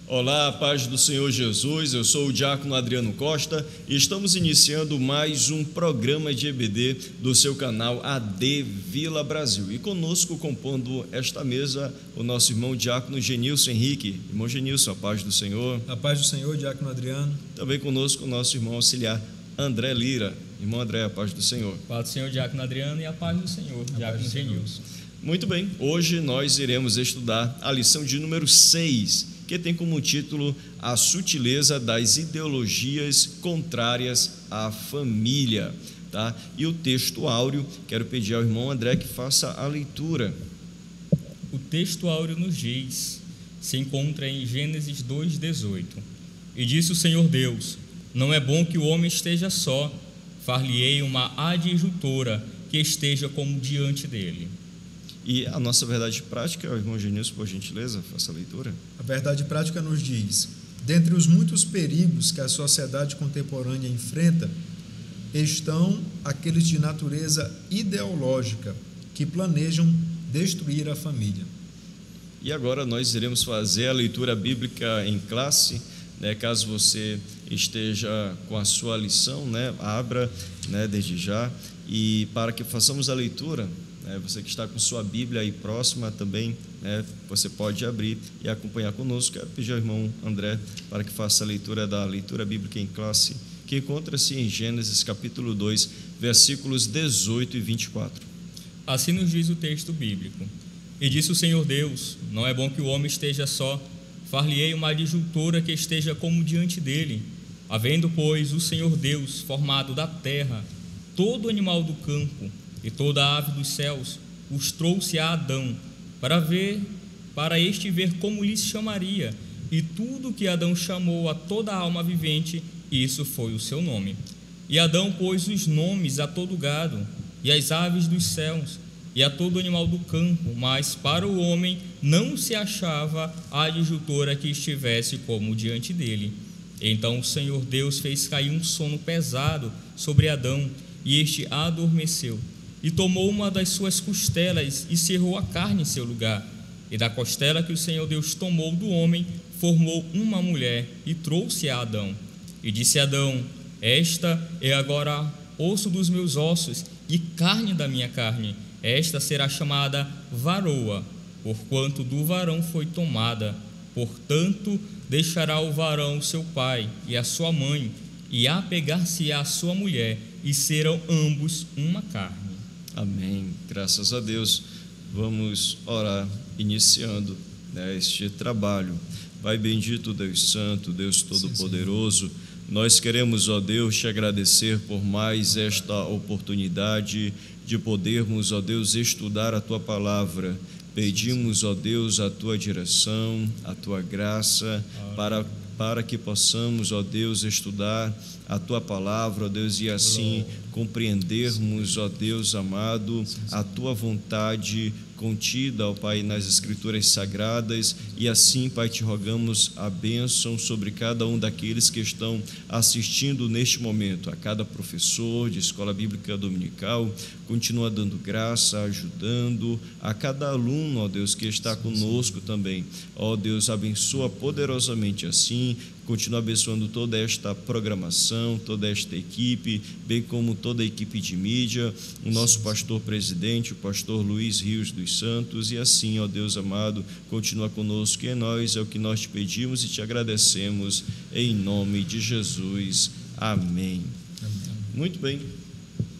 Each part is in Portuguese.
Olá, a paz do Senhor Jesus, eu sou o diácono Adriano Costa e estamos iniciando mais um programa de EBD do seu canal AD Vila Brasil. E conosco, compondo esta mesa, o nosso irmão diácono Genilson Henrique. Irmão Genilson, a paz do Senhor. A paz do Senhor, diácono Adriano. Também conosco o nosso irmão auxiliar André Lira. Irmão André, a paz do Senhor. A paz do Senhor, diácono Adriano, e a paz do Senhor, diácono Genilson. Muito bem, hoje nós iremos estudar a lição de número 6, que tem como título A Sutileza das Ideologias Contrárias à Família, tá? E o texto áureo, quero pedir ao irmão André que faça a leitura. O texto áureo nos diz, se encontra em Gênesis 2:18. E disse o Senhor Deus: não é bom que o homem esteja só, far-lhe-ei uma adjutora que esteja como diante dele. E a nossa verdade prática, o irmão Genilson, por gentileza, faça a leitura. A verdade prática nos diz: dentre os muitos perigos que a sociedade contemporânea enfrenta, estão aqueles de natureza ideológica, que planejam destruir a família. E agora nós iremos fazer a leitura bíblica em classe, né? Caso você esteja com a sua lição, né? Abra, né, desde já, e para que façamos a leitura, você que está com sua Bíblia aí próxima também, você pode abrir e acompanhar conosco. Quero pedir ao irmão André para que faça a leitura da leitura bíblica em classe, que encontra-se em Gênesis capítulo 2, versículos 18 e 24. Assim nos diz o texto bíblico. E disse o Senhor Deus: não é bom que o homem esteja só, far-lhe-ei uma adjutora que esteja como diante dele. Havendo, pois, o Senhor Deus formado da terra todo animal do campo e toda a ave dos céus, os trouxe a Adão, para este ver como lhes chamaria. E tudo que Adão chamou a toda a alma vivente, isso foi o seu nome. E Adão pôs os nomes a todo gado, e às aves dos céus, e a todo animal do campo, mas para o homem não se achava a adjutora que estivesse como diante dele. Então o Senhor Deus fez cair um sono pesado sobre Adão, e este adormeceu. E tomou uma das suas costelas e cerrou a carne em seu lugar. E da costela que o Senhor Deus tomou do homem, formou uma mulher e trouxe a Adão. E disse Adão: esta é agora osso dos meus ossos e carne da minha carne. Esta será chamada varoa, porquanto do varão foi tomada. Portanto, deixará o varão seu pai e a sua mãe, e apegar-se-á à sua mulher, e serão ambos uma carne. Amém. Graças a Deus. Vamos orar, iniciando, este trabalho. Pai bendito, Deus Santo, Deus Todo-Poderoso, nós queremos, ó Deus, te agradecer por mais esta oportunidade de podermos, ó Deus, estudar a Tua Palavra. Pedimos, ó Deus, a Tua direção, a Tua graça, para que possamos, ó Deus, estudar a Tua Palavra, ó Deus, e assim compreendermos, ó Deus amado, a Tua vontade contida, ó Pai, nas Escrituras Sagradas. E assim, Pai, te rogamos a bênção sobre cada um daqueles que estão assistindo neste momento, a cada professor de escola bíblica dominical. Continua dando graça, ajudando a cada aluno, ó Deus, que está conosco também. Ó Deus, abençoa poderosamente assim. Continua abençoando toda esta programação, toda esta equipe, bem como toda a equipe de mídia, o nosso pastor presidente, o pastor Luiz Rios dos Santos. E assim, ó Deus amado, continua conosco e em nós, é o que nós te pedimos e te agradecemos, em nome de Jesus. Amém. Muito bem.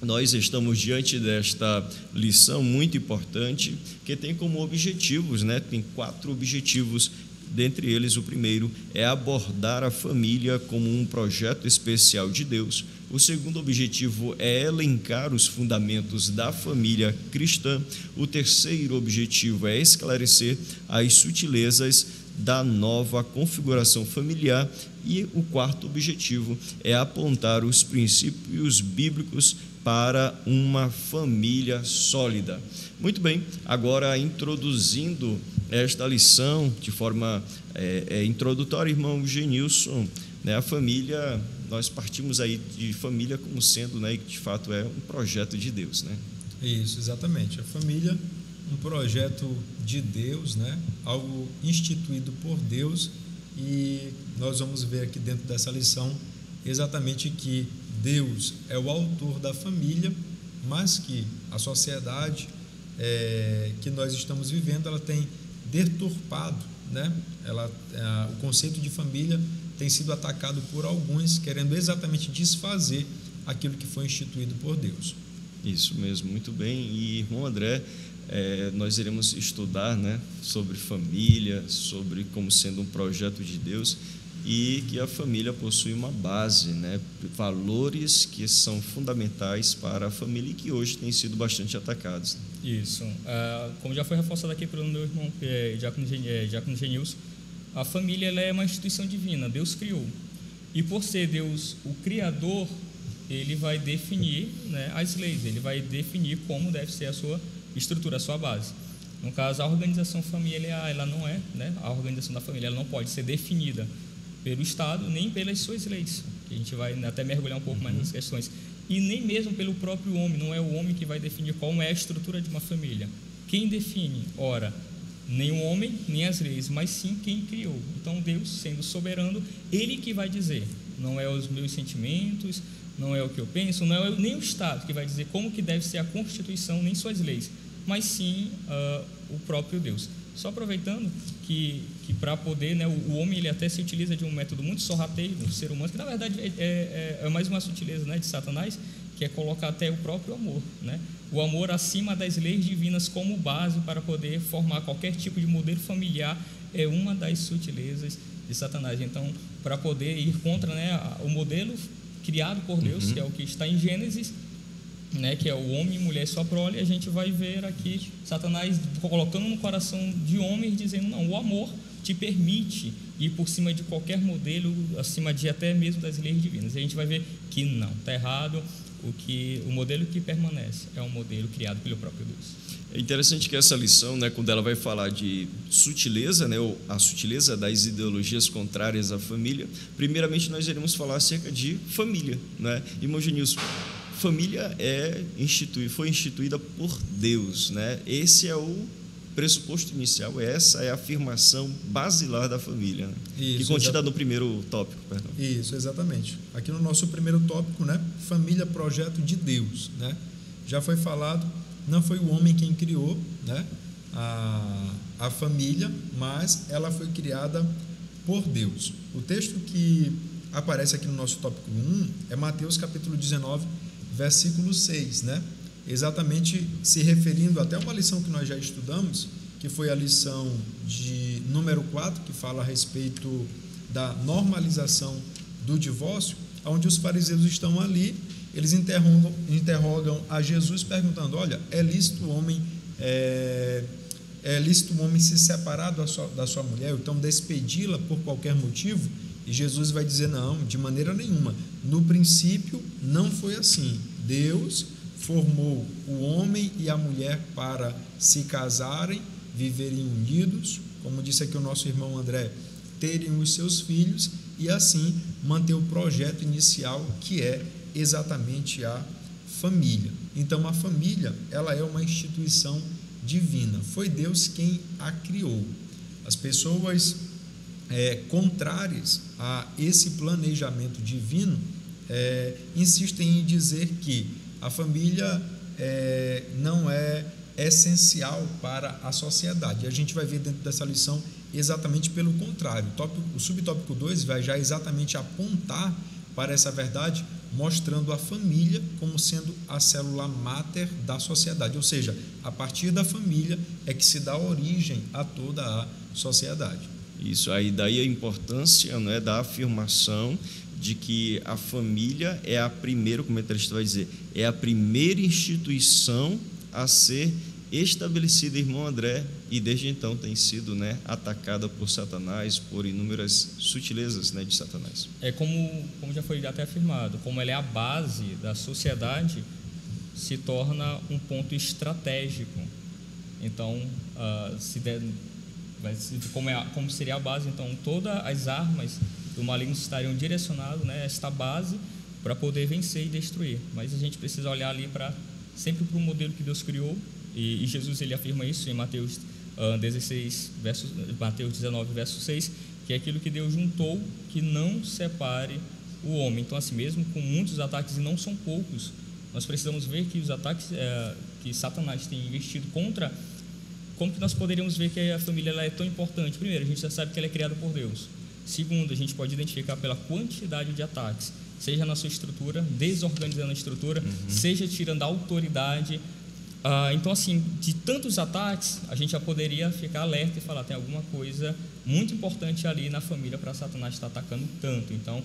Nós estamos diante desta lição muito importante, que tem como objetivos, tem 4 objetivos. Dentre eles, o primeiro é abordar a família como um projeto especial de Deus. O segundo objetivo é elencar os fundamentos da família cristã. O terceiro objetivo é esclarecer as sutilezas da nova configuração familiar. E o quarto objetivo é apontar os princípios bíblicos para uma família sólida. Muito bem, agora introduzindo esta lição de forma introdutória, irmão Genilson, a família, nós partimos aí de família como sendo, e de fato é um projeto de Deus, Isso, exatamente. A família, um projeto de Deus, algo instituído por Deus e nós vamos ver aqui dentro dessa lição exatamente que Deus é o autor da família, mas que a sociedade que nós estamos vivendo, ela tem deturpado, né? O conceito de família tem sido atacado por alguns, querendo exatamente desfazer aquilo que foi instituído por Deus. Isso mesmo, muito bem. E, irmão André, nós iremos estudar, né, sobre família, sobre como sendo um projeto de Deus, e que a família possui uma base, né, valores que são fundamentais para a família e que hoje têm sido bastante atacados. Isso. Como já foi reforçado aqui pelo meu irmão Diácono Genilson, a família ela é uma instituição divina, Deus criou. E por ser Deus o Criador, Ele vai definir, né, as leis, Ele vai definir como deve ser a sua estrutura, a sua base. No caso, a organização familiar, ela não é, né, a organização da família, ela não pode ser definida pelo Estado, nem pelas suas leis, que a gente vai até mergulhar um pouco mais nas questões, e nem mesmo pelo próprio homem. Não é o homem que vai definir qual é a estrutura de uma família. Quem define? Ora, nem o homem, nem as leis, mas sim quem criou. Então, Deus, sendo soberano, Ele que vai dizer, não é os meus sentimentos, não é o que eu penso, não é nem o Estado que vai dizer como que deve ser a Constituição, nem suas leis, mas sim o próprio Deus. Só aproveitando que para poder, né, o homem ele até se utiliza de um método muito sorrateiro no ser humano, que na verdade é mais uma sutileza, né, de Satanás, que é colocar até o próprio amor, né? O amor acima das leis divinas como base para poder formar qualquer tipo de modelo familiar é uma das sutilezas de Satanás. Então, para poder ir contra, né, o modelo criado por Deus, que é o que está em Gênesis, né, que é o homem e mulher sua prole, a gente vai ver aqui Satanás colocando no coração de homens, dizendo, não, o amor te permite ir por cima de qualquer modelo, acima de até mesmo das leis divinas. E a gente vai ver que não, está errado, o modelo que permanece é um modelo criado pelo próprio Deus. É interessante que essa lição, né, quando ela vai falar de sutileza, né, ou a sutileza das ideologias contrárias à família, primeiramente nós iremos falar acerca de família, né? Irmão Genilson, família foi instituída por Deus, né? Esse é o pressuposto inicial, essa é a afirmação basilar da família, né? Isso, que contida no primeiro tópico, perdão. Isso, exatamente. Aqui no nosso primeiro tópico, né, família, projeto de Deus, né? Já foi falado, não foi o homem quem criou, né, a família, mas ela foi criada por Deus. O texto que aparece aqui no nosso tópico 1 é Mateus capítulo 19, versículo 6, né? Exatamente se referindo até uma lição que nós já estudamos, que foi a lição de número 4, que fala a respeito da normalização do divórcio, onde os fariseus estão ali, eles interrogam a Jesus perguntando, olha, é lícito o homem se separar da sua mulher, ou então despedi-la por qualquer motivo? E Jesus vai dizer, não, de maneira nenhuma. No princípio não foi assim. Deus formou o homem e a mulher para se casarem, viverem unidos, como disse aqui o nosso irmão André, terem os seus filhos e assim manter o projeto inicial, que é exatamente a família. Então a família, ela é uma instituição divina, foi Deus quem a criou. As pessoas contrárias a esse planejamento divino insistem em dizer que a família não é essencial para a sociedade. E a gente vai ver dentro dessa lição exatamente pelo contrário. O subtópico 2 vai já exatamente apontar para essa verdade, mostrando a família como sendo a célula máter da sociedade, ou seja, a partir da família é que se dá origem a toda a sociedade. Isso, aí daí a importância, né, da afirmação de que a família é a primeira, como o comentarista vai dizer, é a primeira instituição a ser estabelecida, irmão André, e desde então tem sido, né, atacada por Satanás, por inúmeras sutilezas, né, de Satanás. É como já foi até afirmado, como ela é a base da sociedade, se torna um ponto estratégico. Então, como seria a base, então todas as armas do maligno estariam direcionadas, né, a esta base para poder vencer e destruir. Mas a gente precisa olhar ali sempre para o modelo que Deus criou, e Jesus ele afirma isso em Mateus 19, verso 6, que é aquilo que Deus juntou, que não separe o homem. Então, assim, mesmo com muitos ataques, e não são poucos, nós precisamos ver que os ataques que Satanás tem investido contra, como que nós poderíamos ver que a família ela é tão importante? Primeiro, a gente já sabe que ela é criada por Deus. Segundo, a gente pode identificar pela quantidade de ataques, seja na sua estrutura, desorganizando a estrutura, seja tirando a autoridade. Então, assim, de tantos ataques, a gente já poderia ficar alerta e falar, tem alguma coisa muito importante ali na família para Satanás estar atacando tanto. Então,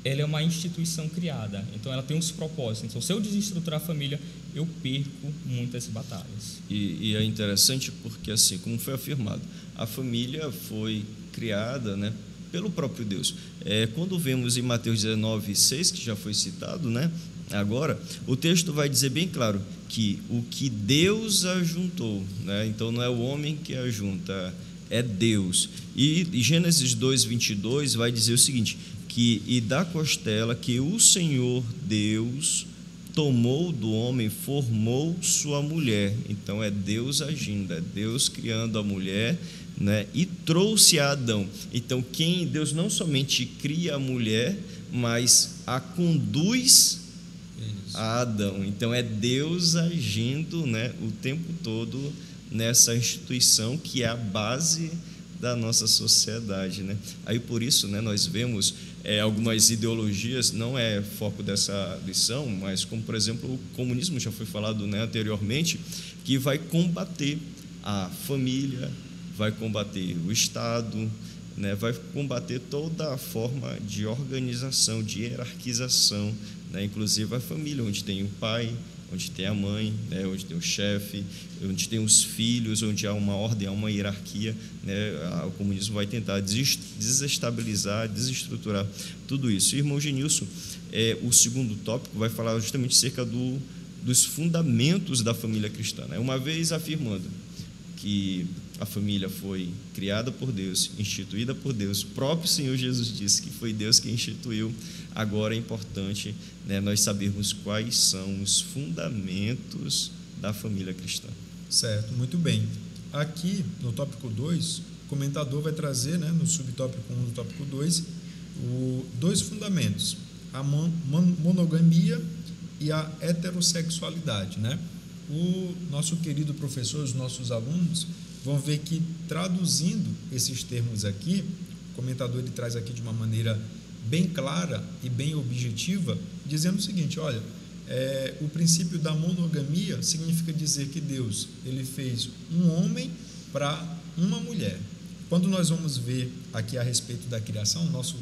ela é uma instituição criada, então ela tem uns propósitos. Então, se eu desestruturar a família, eu perco muitas batalhas. E é interessante porque, assim, como foi afirmado, a família foi criada, né, pelo próprio Deus. Quando vemos em Mateus 19:6, que já foi citado, né, agora, o texto vai dizer bem claro que o que Deus ajuntou, né, então não é o homem que ajunta, é Deus. E Gênesis 2:22 vai dizer o seguinte, e da costela que o Senhor Deus tomou do homem, formou sua mulher. Então é Deus agindo, é Deus criando a mulher, né, e trouxe a Adão. Então Deus não somente cria a mulher, mas a conduz a Adão. Então é Deus agindo, né, o tempo todo nessa instituição que é a base da nossa sociedade, né? Aí por isso, né, nós vemos algumas ideologias, não é foco dessa lição, mas como por exemplo o comunismo, já foi falado, né, anteriormente, que vai combater a família, vai combater o Estado, né, vai combater toda a forma de organização, de hierarquização, né, inclusive a família, onde tem o pai, onde tem a mãe, né, onde tem o chefe, onde tem os filhos, onde há uma ordem, há uma hierarquia, né, o comunismo vai tentar desestabilizar, desestruturar tudo isso. E, irmão Genilson, o segundo tópico vai falar justamente acerca dos fundamentos da família cristã, né? Uma vez afirmando que a família foi criada por Deus, instituída por Deus, o próprio Senhor Jesus disse que foi Deus que instituiu. Agora é importante, né, nós sabermos quais são os fundamentos da família cristã. Certo, muito bem. Aqui no tópico 2, o comentador vai trazer, né, no subtópico 1 do tópico 2, dois fundamentos, a monogamia e a heterossexualidade, né? O nosso querido professor, os nossos alunos vão ver que, traduzindo esses termos aqui, o comentador ele traz aqui de uma maneira bem clara e bem objetiva, dizendo o seguinte, olha, o princípio da monogamia significa dizer que Deus ele fez um homem para uma mulher. Quando nós vamos ver aqui a respeito da criação, nosso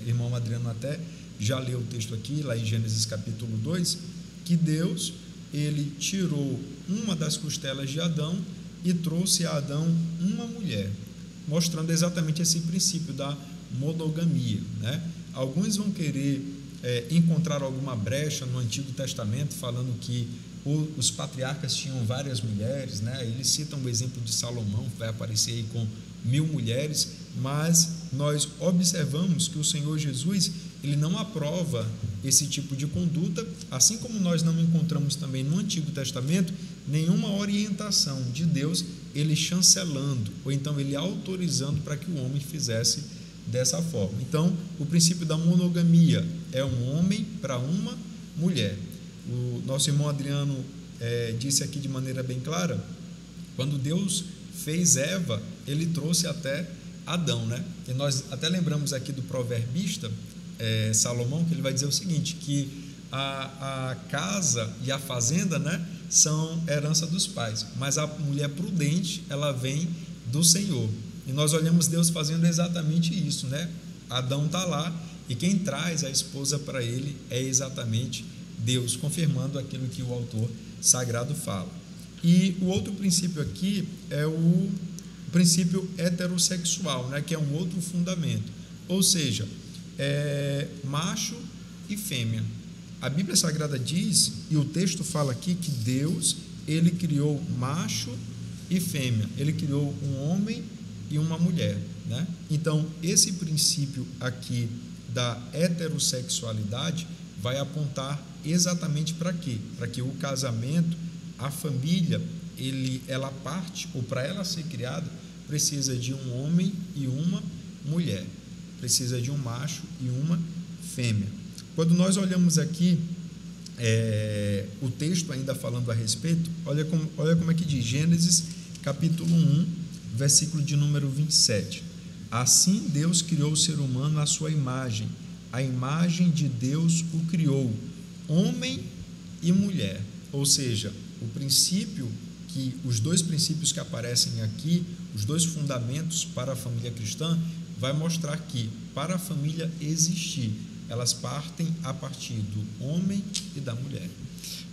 irmão Adriano até já leu o texto aqui, lá em Gênesis capítulo 2, que Deus ele tirou uma das costelas de Adão e trouxe a Adão uma mulher, mostrando exatamente esse princípio da monogamia, né? Alguns vão querer encontrar alguma brecha no Antigo Testamento, falando que os patriarcas tinham várias mulheres, né? Eles citam o exemplo de Salomão, que vai aparecer aí com 1000 mulheres, mas nós observamos que o Senhor Jesus ele não aprova esse tipo de conduta, assim como nós não encontramos também no Antigo Testamento nenhuma orientação de Deus ele chancelando, ou então ele autorizando para que o homem fizesse dessa forma. Então, o princípio da monogamia é um homem para uma mulher. O nosso irmão Adriano disse aqui de maneira bem clara, quando Deus fez Eva, ele trouxe até Adão, né? E nós até lembramos aqui do proverbista Salomão, que ele vai dizer o seguinte, que a casa e a fazenda, né, são herança dos pais, mas a mulher prudente, ela vem do Senhor. E nós olhamos Deus fazendo exatamente isso, né? Adão está lá e quem traz a esposa para ele é exatamente Deus, confirmando aquilo que o autor sagrado fala. E o outro princípio aqui é o princípio heterossexual, né? Que é um outro fundamento, ou seja, macho e fêmea. A Bíblia Sagrada diz, e o texto fala aqui, que Deus ele criou macho e fêmea, ele criou um homem e uma mulher, né? Então, esse princípio aqui da heterossexualidade vai apontar exatamente para quê? Para que o casamento, a família, ela parte, ou para ela ser criada, precisa de um homem e uma mulher. Precisa de um macho e uma fêmea. Quando nós olhamos aqui o texto ainda falando a respeito, olha como é que diz, Gênesis capítulo 1, versículo de número 27. Assim Deus criou o ser humano à sua imagem, a imagem de Deus o criou, homem e mulher. Ou seja, os dois princípios que aparecem aqui, os dois fundamentos para a família cristã, vai mostrar que para a família existir, elas partem a partir do homem e da mulher.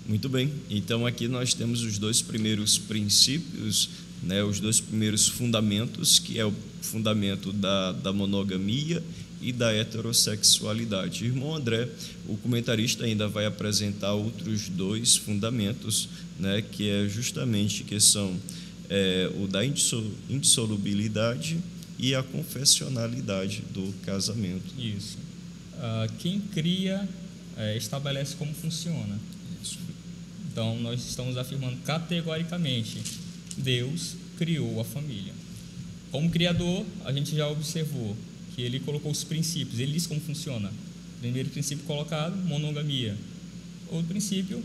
Muito bem, então aqui nós temos os dois primeiros princípios, né, os dois primeiros fundamentos, que é o fundamento da monogamia e da heterossexualidade. Irmão André, o comentarista ainda vai apresentar outros dois fundamentos, né, que é justamente que são o da indissolubilidade e a confessionalidade do casamento. Isso. Quem cria estabelece como funciona. Isso. Então, nós estamos afirmando categoricamente: Deus criou a família. Como criador, a gente já observou que ele colocou os princípios, ele diz como funciona. Primeiro princípio colocado, monogamia. Outro princípio,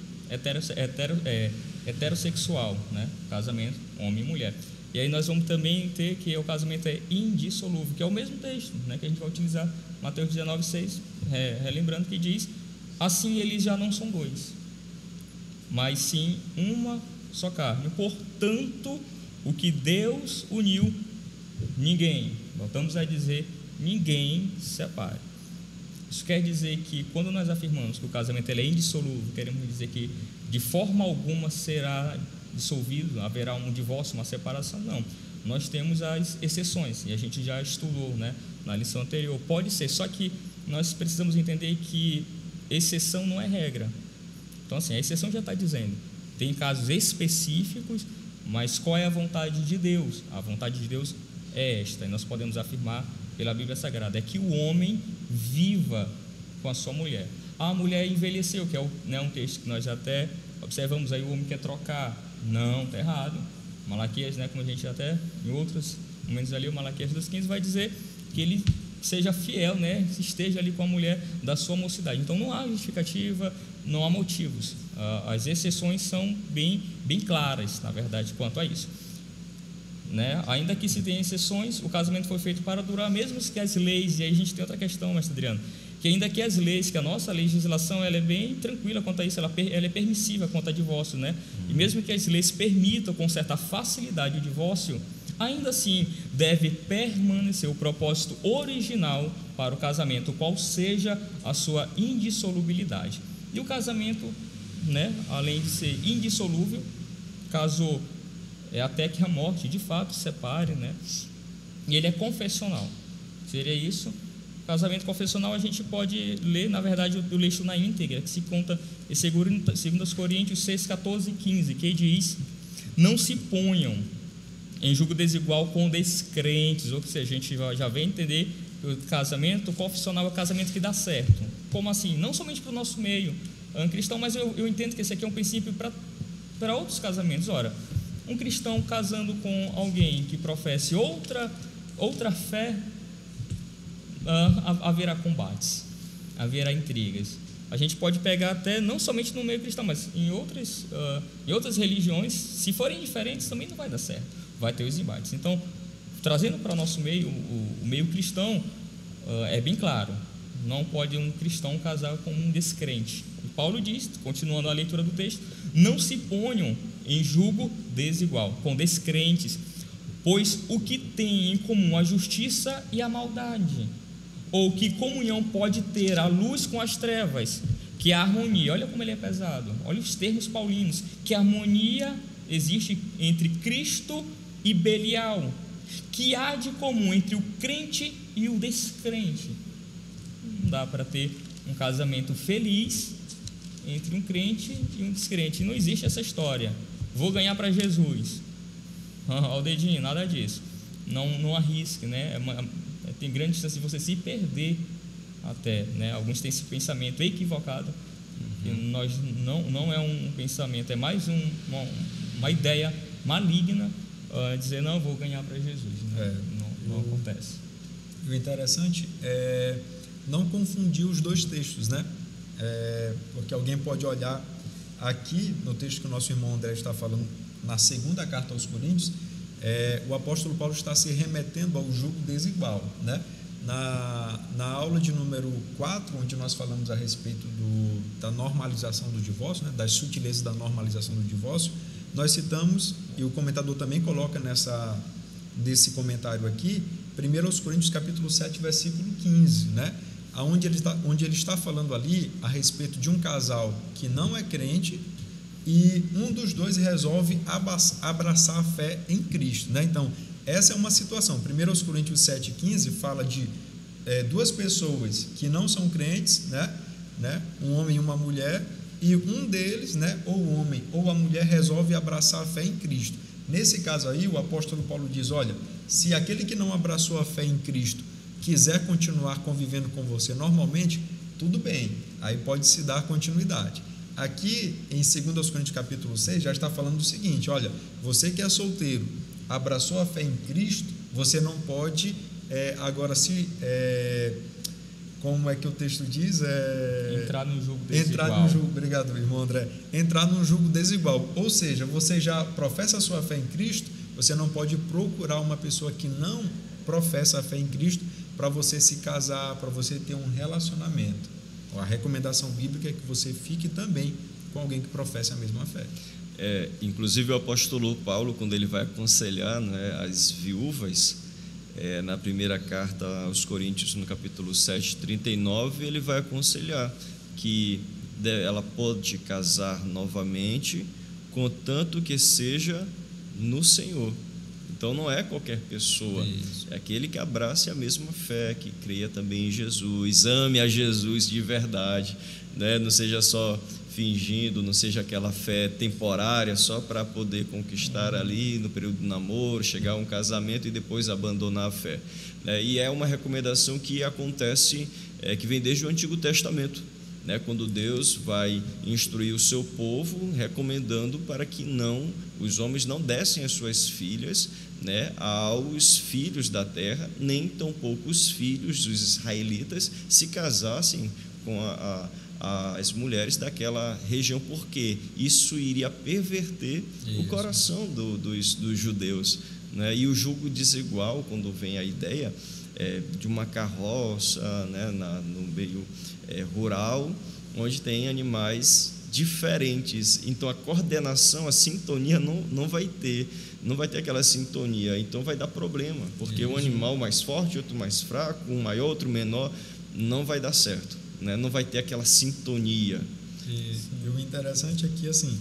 heterossexual, né? Casamento, homem e mulher. E aí nós vamos também ter que o casamento é indissolúvel, que é o mesmo texto, né, que a gente vai utilizar, Mateus 19,6, relembrando que diz: assim eles já não são dois, mas sim uma só carne. Portanto, o que Deus uniu, ninguém, voltamos a dizer, ninguém separe. Isso quer dizer que quando nós afirmamos que o casamento ele é indissolúvel, queremos dizer que de forma alguma será dissolvido, haverá um divórcio, uma separação? Não. Nós temos as exceções, e a gente já estudou, né, na lição anterior. Pode ser, só que nós precisamos entender que exceção não é regra. Então, assim, a exceção já está dizendo, tem casos específicos, mas qual é a vontade de Deus? A vontade de Deus é esta, e nós podemos afirmar pela Bíblia Sagrada, é que o homem viva com a sua mulher. A mulher envelheceu, que é um texto que nós já até observamos aí, o homem quer trocar. Não, está errado. Malaquias, né, como a gente até em outros momentos ali, o Malaquias 2,15 vai dizer que ele seja fiel, né, esteja ali com a mulher da sua mocidade. Então não há justificativa, não há motivos. As exceções são bem claras, na verdade, quanto a isso. Né? Ainda que se tenha exceções, o casamento foi feito para durar, mesmo que as leis, e aí a gente tem outra questão, mestre Adriano, que ainda que as leis, que a nossa legislação ela é bem tranquila quanto a isso, ela é permissiva quanto a divórcio, né? E mesmo que as leis permitam com certa facilidade o divórcio, ainda assim deve permanecer o propósito original para o casamento, qual seja a sua indissolubilidade. E o casamento, né, além de ser indissolúvel, caso até que a morte de fato separe, né? E ele é confessional. Seria isso? Casamento confessional a gente pode ler, na verdade, o texto na íntegra, que se conta em 2 Coríntios 6, 14 e 15, que diz: não se ponham em julgo desigual com descrentes. Ou seja, a gente já vem entender que o casamento confessional é o casamento que dá certo. Como assim? Não somente para o nosso meio cristão, mas eu entendo que esse aqui é um princípio para outros casamentos. Ora, um cristão casando com alguém que professe outra fé, haverá combates, haverá intrigas. A gente pode pegar até, não somente no meio cristão, mas em outras religiões, se forem diferentes, também não vai dar certo, vai ter os embates. Então, trazendo para o nosso meio, o meio cristão, é bem claro, não pode um cristão casar com um descrente. E Paulo diz, continuando a leitura do texto: não se ponham em julgo desigual com descrentes, pois o que tem em comum a justiça e a maldade? Ou que comunhão pode ter a luz com as trevas? Que a harmonia, olha como ele é pesado, olha os termos paulinos, que a harmonia existe entre Cristo e Belial, que há de comum entre o crente e o descrente. Não dá para ter um casamento feliz entre um crente e um descrente, não existe essa história, vou ganhar para Jesus, ao dedinho, nada disso. Não arrisque, né? Tem grande chance de você se perder até, né? Alguns têm esse pensamento equivocado, que não é um pensamento, é mais uma ideia maligna, dizer, não, vou ganhar para Jesus, né? Não acontece. o interessante é não confundir os dois textos, né? Porque alguém pode olhar aqui no texto que o nosso irmão André está falando, na segunda carta aos Coríntios, o apóstolo Paulo está se remetendo ao jugo desigual, né? Na aula de número 4, onde nós falamos a respeito da normalização do divórcio, né? Das sutilezas da normalização do divórcio, nós citamos, e o comentador também coloca nesse comentário aqui, 1 aos Coríntios capítulo 7, versículo 15, né? Onde ele está falando ali a respeito de um casal que não é crente e um dos dois resolve abraçar a fé em Cristo, né? Então, essa é uma situação. 1 aos Coríntios 7, 15 fala de duas pessoas que não são crentes, né? Um homem e uma mulher, e um deles, né, ou o homem ou a mulher, resolve abraçar a fé em Cristo. Nesse caso aí, o apóstolo Paulo diz, olha, se aquele que não abraçou a fé em Cristo quiser continuar convivendo com você normalmente, tudo bem, aí pode se dar continuidade. Aqui em 2 Coríntios capítulo 6 já está falando o seguinte, olha, você que é solteiro, abraçou a fé em Cristo, você não pode agora como é que o texto diz? Entrar num jugo desigual. Obrigado, irmão André. Entrar num jugo desigual, ou seja, você já professa a sua fé em Cristo, você não pode procurar uma pessoa que não professa a fé em Cristo para você se casar, para você ter um relacionamento. A recomendação bíblica é que você fique também com alguém que professa a mesma fé. Inclusive o apóstolo Paulo, quando ele vai aconselhar, né, as viúvas, na primeira carta aos Coríntios, no capítulo 7, 39, ele vai aconselhar que ela pode casar novamente, contanto que seja no Senhor. Então não é qualquer pessoa, é aquele que abrace a mesma fé, que creia também em Jesus, ame a Jesus de verdade, né? Não seja só fingindo, não seja aquela fé temporária só para poder conquistar ali no período do namoro, chegar a um casamento e depois abandonar a fé, né? E é uma recomendação que acontece, que vem desde o Antigo Testamento, né? Quando Deus vai instruir o seu povo, recomendando para que os homens não dessem as suas filhas, né, aos filhos da terra, nem tampouco os filhos dos israelitas se casassem com as mulheres daquela região, porque isso iria perverter o coração dos judeus, né? E o jugo desigual, quando vem a ideia de uma carroça, né, no meio rural, onde tem animais diferentes, então a coordenação, a sintonia não vai ter aquela sintonia, então vai dar problema, porque um animal mais forte, outro mais fraco, um maior, outro menor, não vai dar certo, né? Não vai ter aquela sintonia. E o interessante é que, assim,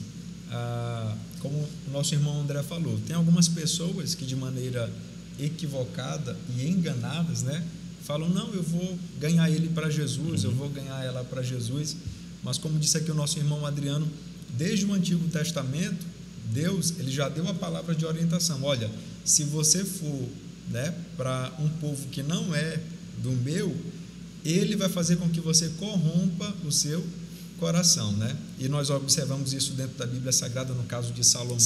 como o nosso irmão André falou, tem algumas pessoas que de maneira equivocada e enganadas, né, falam, não, eu vou ganhar ele para Jesus, eu vou ganhar ela para Jesus, mas como disse aqui o nosso irmão Adriano, desde o Antigo Testamento, Deus, ele já deu a palavra de orientação, olha, se você for, né, para um povo que não é do meu, ele vai fazer com que você corrompa o seu coração, né? E nós observamos isso dentro da Bíblia Sagrada no caso de Salomão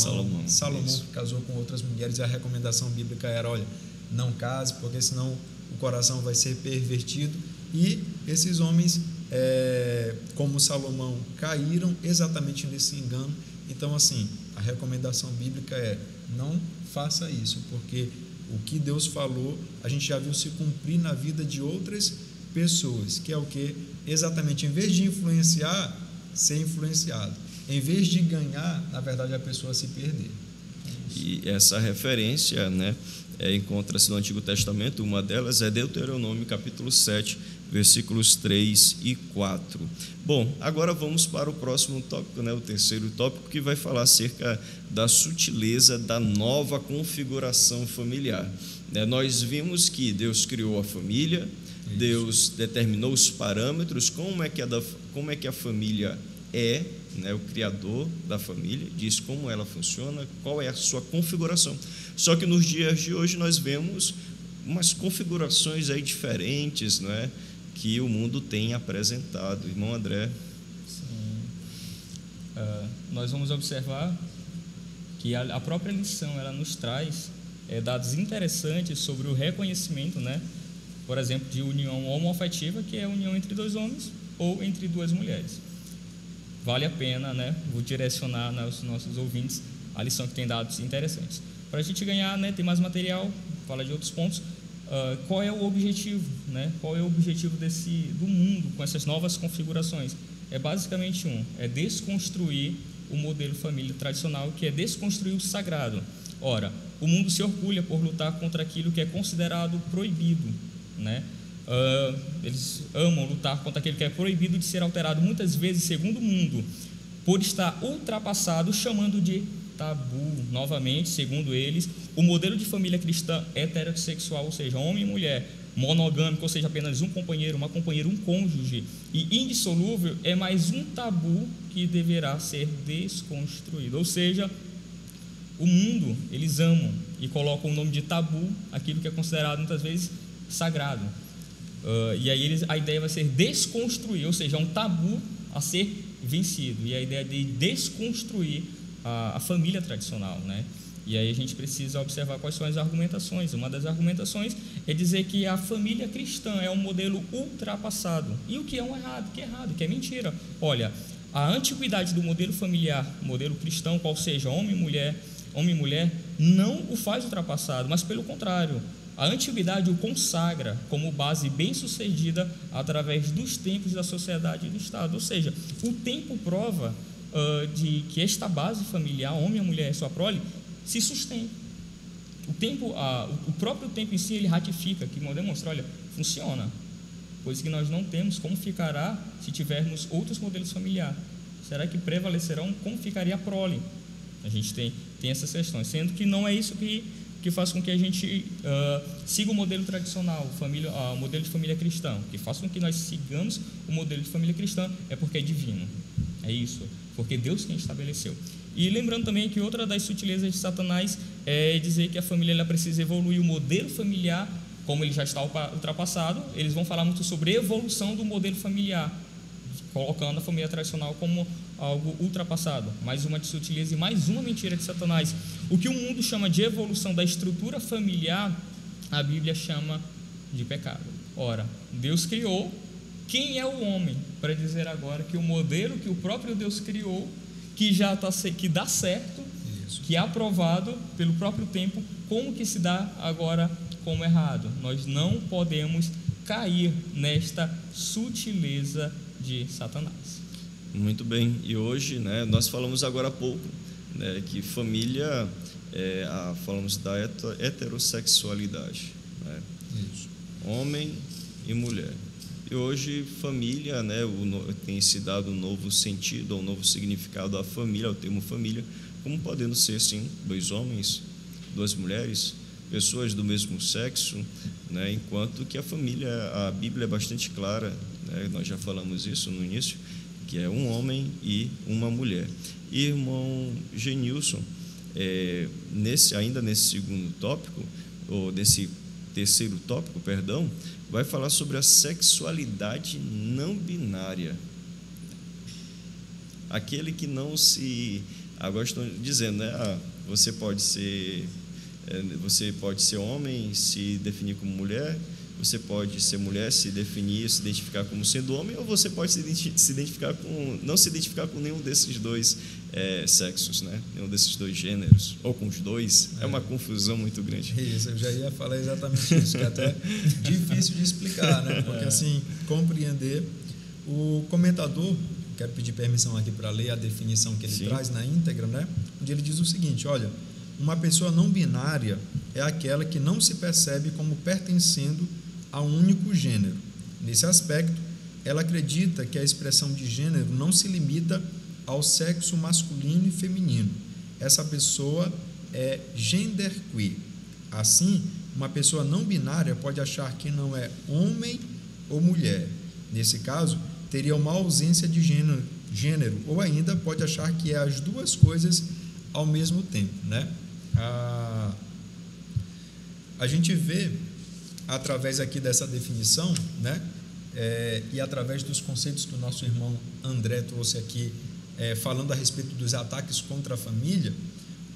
que casou com outras mulheres, e a recomendação bíblica era, olha, não case, porque senão o coração vai ser pervertido, e esses homens, como Salomão, caíram exatamente nesse engano. Então, assim, a recomendação bíblica é, não faça isso, porque o que Deus falou, a gente já viu se cumprir na vida de outras pessoas, que é o que? Exatamente, em vez de influenciar, ser influenciado. Em vez de ganhar, na verdade, a pessoa se perder. E essa referência, né, encontra-se no Antigo Testamento, uma delas é Deuteronômio, capítulo 7, versículos 3 e 4. Bom, agora vamos para o próximo tópico, né, o terceiro tópico, que vai falar acerca da sutileza da nova configuração familiar. Nós vimos que Deus criou a família, Deus determinou os parâmetros, como é que a família né, o criador da família diz como ela funciona, qual é a sua configuração. Só que nos dias de hoje nós vemos umas configurações aí diferentes, não é, que o mundo tem apresentado. Irmão André. Sim. Nós vamos observar que a própria lição ela nos traz dados interessantes sobre o reconhecimento, né, por exemplo, de união homoafetiva, que é a união entre 2 homens ou entre 2 mulheres. Vale a pena, né? Vou direcionar, né, os nossos ouvintes a lição, que tem dados interessantes. Para a gente ganhar, né, ter mais material, falar de outros pontos. Qual é o objetivo, né? Qual é o objetivo do mundo com essas novas configurações? É basicamente é desconstruir o modelo família tradicional, que é desconstruir o sagrado. Ora, o mundo se orgulha por lutar contra aquilo que é considerado proibido, né? Eles amam lutar contra aquilo que é proibido de ser alterado, muitas vezes, segundo o mundo, por estar ultrapassado, chamando de tabu. Novamente, segundo eles, o modelo de família cristã heterossexual, ou seja, homem e mulher, monogâmico, ou seja, apenas um companheiro, uma companheira, um cônjuge, e indissolúvel, é mais um tabu que deverá ser desconstruído. Ou seja, o mundo, eles amam e colocam o nome de tabu aquilo que é considerado muitas vezes sagrado. E aí a ideia vai ser desconstruir, ou seja, um tabu a ser vencido, e a ideia de desconstruir a família tradicional, né? E aí a gente precisa observar quais são as argumentações. Uma das argumentações é dizer que a família cristã é um modelo ultrapassado. E o que é errado? Que é errado, que é mentira. Olha, a antiguidade do modelo familiar, modelo cristão, qual seja homem e mulher, não o faz ultrapassado, mas pelo contrário, a antiguidade o consagra como base bem-sucedida através dos tempos da sociedade e do Estado. Ou seja, o tempo prova de que esta base familiar, homem e mulher e sua prole, se sustém. O próprio tempo em si, ele ratifica, que demonstra, olha, funciona, coisa que nós não temos. Como ficará se tivermos outros modelos familiares? Será que prevalecerão? Como ficaria a prole? A gente tem essas questões, sendo que não é isso que faz com que a gente siga o modelo tradicional, o modelo de família cristã. O que faz com que nós sigamos o modelo de família cristã é porque é divino, é isso, porque Deus quem estabeleceu. E lembrando também que outra das sutilezas de Satanás é dizer que a família ela precisa evoluir o modelo familiar, como ele já está ultrapassado. Eles vão falar muito sobre evolução do modelo familiar, colocando a família tradicional como algo ultrapassado. Mais uma sutileza e mais uma mentira de Satanás. O que o mundo chama de evolução da estrutura familiar, a Bíblia chama de pecado. Ora, Deus criou, quem é o homem para dizer agora que o modelo que o próprio Deus criou, que dá certo, isso, que é aprovado pelo próprio tempo, como que se dá agora como errado? Nós não podemos cair nesta sutileza de Satanás. Muito bem, e hoje, né, nós falamos agora há pouco, né, que família, falamos da heterossexualidade, né? Isso. Homem e mulher. E hoje família, né, tem se dado um novo sentido, um novo significado à família, ao termo família, como podendo ser, sim, 2 homens, 2 mulheres, pessoas do mesmo sexo, né, enquanto que a família, a Bíblia é bastante clara, né, nós já falamos isso no início, que é um homem e uma mulher. E, irmão Genilson, ainda nesse segundo tópico, ou nesse terceiro tópico, perdão, vai falar sobre a sexualidade não binária. Aquele que não se... Agora estão dizendo, né? Você pode ser homem, se definir como mulher, você pode ser mulher, se identificar como sendo homem, ou você pode não se identificar com nenhum desses 2 sexos, né? Nenhum desses 2 gêneros, ou com os 2. É uma confusão muito grande. Isso, eu já ia falar exatamente isso, que é até difícil de explicar, né? Porque assim, compreender. O comentador, quero pedir permissão aqui para ler a definição que ele Sim. traz na íntegra, né? Onde ele diz o seguinte: olha, uma pessoa não binária é aquela que não se percebe como pertencendo a um único gênero. Nesse aspecto, ela acredita que a expressão de gênero não se limita ao sexo masculino e feminino. Essa pessoa é genderqueer. Assim, uma pessoa não binária pode achar que não é homem ou mulher. Nesse caso, teria uma ausência de gênero, ou ainda pode achar que é as 2 coisas ao mesmo tempo, né? A gente vê através aqui dessa definição, né? E através dos conceitos que o nosso irmão André trouxe aqui, falando a respeito dos ataques contra a família,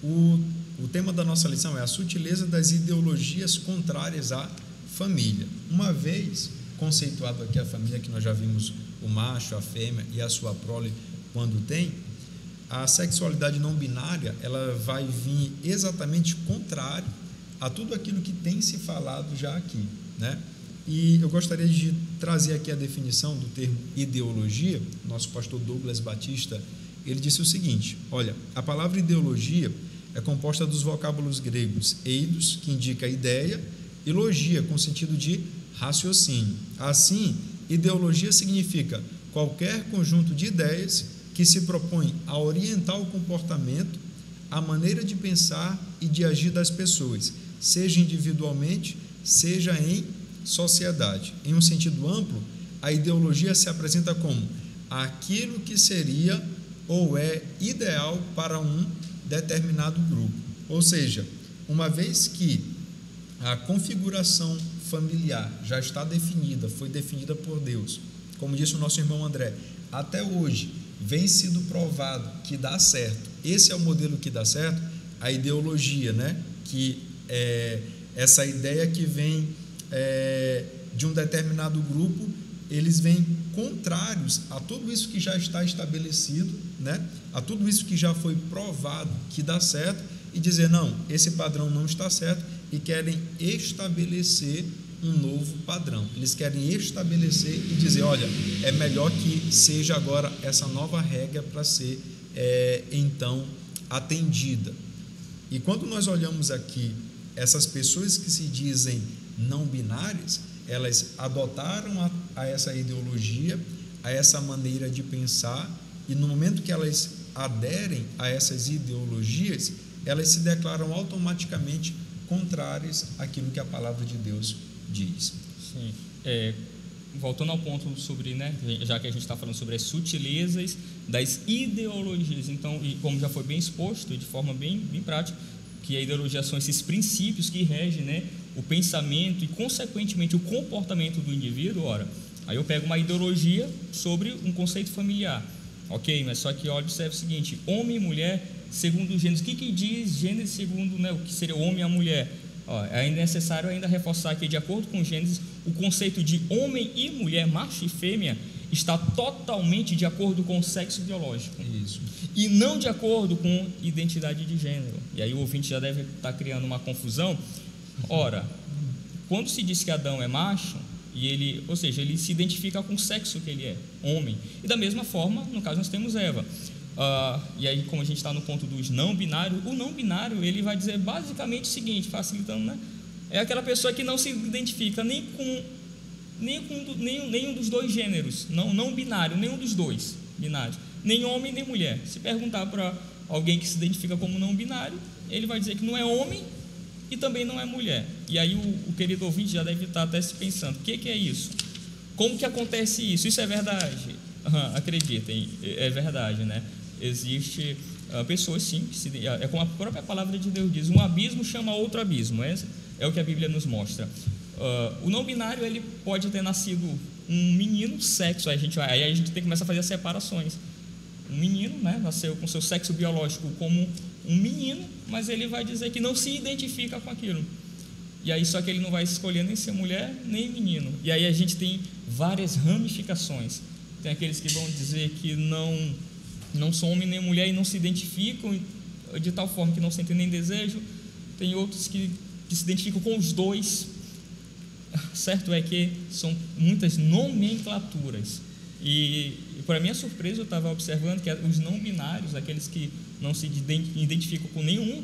o tema da nossa lição é a sutileza das ideologias contrárias à família. Uma vez conceituado aqui a família, que nós já vimos o macho, a fêmea e a sua prole quando tem, a sexualidade não binária, ela vai vir exatamente contrário a tudo aquilo que tem se falado já aqui, né? E eu gostaria de trazer aqui a definição do termo ideologia. Nosso pastor Douglas Batista, ele disse o seguinte: olha, a palavra ideologia é composta dos vocábulos gregos eidos, que indica ideia, e logia, com sentido de raciocínio. Assim, ideologia significa qualquer conjunto de ideias que se propõe a orientar o comportamento, a maneira de pensar e de agir das pessoas, seja individualmente, seja em sociedade. Em um sentido amplo, a ideologia se apresenta como aquilo que seria ou é ideal para um determinado grupo. Ou seja, uma vez que a configuração familiar já está definida, foi definida por Deus, como disse o nosso irmão André, até hoje vem sido provado que dá certo, esse é o modelo que dá certo, a ideologia, né? Que é essa ideia que vem de um determinado grupo, eles vêm contrários a tudo isso que já está estabelecido, né? A tudo isso que já foi provado que dá certo, e dizer, não, esse padrão não está certo, e querem estabelecer um novo padrão. Eles querem estabelecer e dizer, olha, é melhor que seja agora essa nova regra para ser, então, atendida. E quando nós olhamos aqui essas pessoas que se dizem não binárias, elas adotaram a essa ideologia, a essa maneira de pensar, e no momento que elas aderem a essas ideologias, elas se declaram automaticamente contrárias àquilo que a palavra de Deus diz. Sim. Voltando ao ponto sobre, né, já que a gente está falando sobre as sutilezas das ideologias, então, e como já foi bem exposto de forma bem prática, que a ideologia são esses princípios que regem, né, o pensamento e, consequentemente, o comportamento do indivíduo. Ora, aí eu pego uma ideologia sobre um conceito familiar, ok? Mas só que observe o seguinte: homem e mulher segundo os gêneros. O que diz Gênesis segundo, né, o que seria o homem e a mulher? É necessário ainda reforçar que, de acordo com Gênesis, o conceito de homem e mulher, macho e fêmea, está totalmente de acordo com o sexo biológico. Isso. E não de acordo com identidade de gênero. E aí o ouvinte já deve estar criando uma confusão. Ora, quando se diz que Adão é macho, e ele, ou seja, ele se identifica com o sexo que ele é, homem. E da mesma forma, no caso, nós temos Eva. E aí, como a gente está no ponto dos não binários, o não binário, ele vai dizer basicamente o seguinte, facilitando, né? É aquela pessoa que não se identifica nem com nenhum dos dois gêneros, não binário, nenhum dos dois binários, nem homem nem mulher. Se perguntar para alguém que se identifica como não binário, ele vai dizer que não é homem e também não é mulher. E aí o querido ouvinte já deve estar até se pensando, o que é isso? Como que acontece isso? Isso é verdade? Acreditem, é verdade, né? Existe pessoas, sim, que é como a própria palavra de Deus diz, um abismo chama outro abismo, é o que a Bíblia nos mostra. O não binário, ele pode ter nascido um menino, sexo, aí a gente tem que começar a fazer as separações. Um menino, né, nasceu com seu sexo biológico como um menino, mas ele vai dizer que não se identifica com aquilo. E aí só que ele não vai escolher nem ser mulher, nem menino. E aí a gente tem várias ramificações. Tem aqueles que vão dizer que não são homem nem mulher e não se identificam de tal forma que não sentem nem desejo. Tem outros que se identificam com os dois. Certo é que são muitas nomenclaturas. E para minha surpresa, eu estava observando que os não binários, aqueles que não se identificam com nenhum,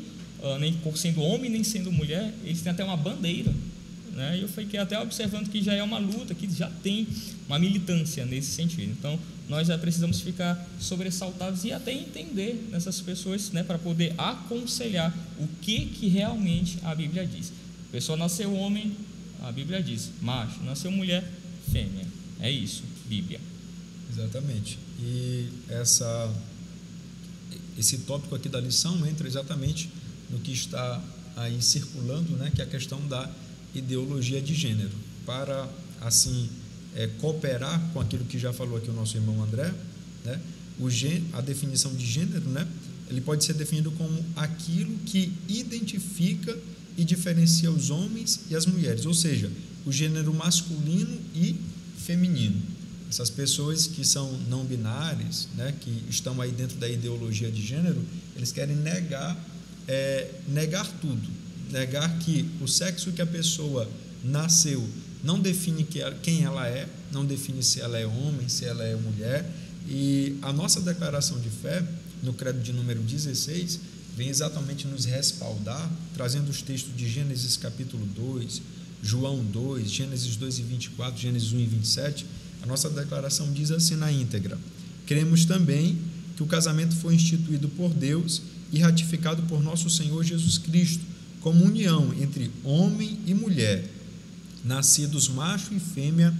nem sendo homem nem sendo mulher, eles têm até uma bandeira, né? E eu fiquei até observando que já é uma luta, que já tem uma militância nesse sentido. Então, nós já precisamos ficar sobressaltados e até entender nessas pessoas, né, para poder aconselhar o que realmente a Bíblia diz. A pessoa nasceu homem, a Bíblia diz macho, nasceu mulher, fêmea. É isso, Bíblia. Exatamente. E esse tópico aqui da lição entra exatamente no que está aí circulando, né, que é a questão da ideologia de gênero, para assim cooperar com aquilo que já falou aqui o nosso irmão André, né? A definição de gênero, né, ele pode ser definido como aquilo que identifica e diferencia os homens e as mulheres, ou seja, o gênero masculino e feminino. Essas pessoas que são não binárias, né, que estão aí dentro da ideologia de gênero, eles querem negar tudo, negar que o sexo que a pessoa nasceu não define quem ela é, não define se ela é homem, se ela é mulher. E a nossa declaração de fé, no credo de número 16, vem exatamente nos respaldar, trazendo os textos de Gênesis capítulo 2, João 2, Gênesis 2 e 24, Gênesis 1 e 27. A nossa declaração diz assim na íntegra: cremos também que o casamento foi instituído por Deus e ratificado por nosso Senhor Jesus Cristo, como união entre homem e mulher, nascidos macho e fêmea,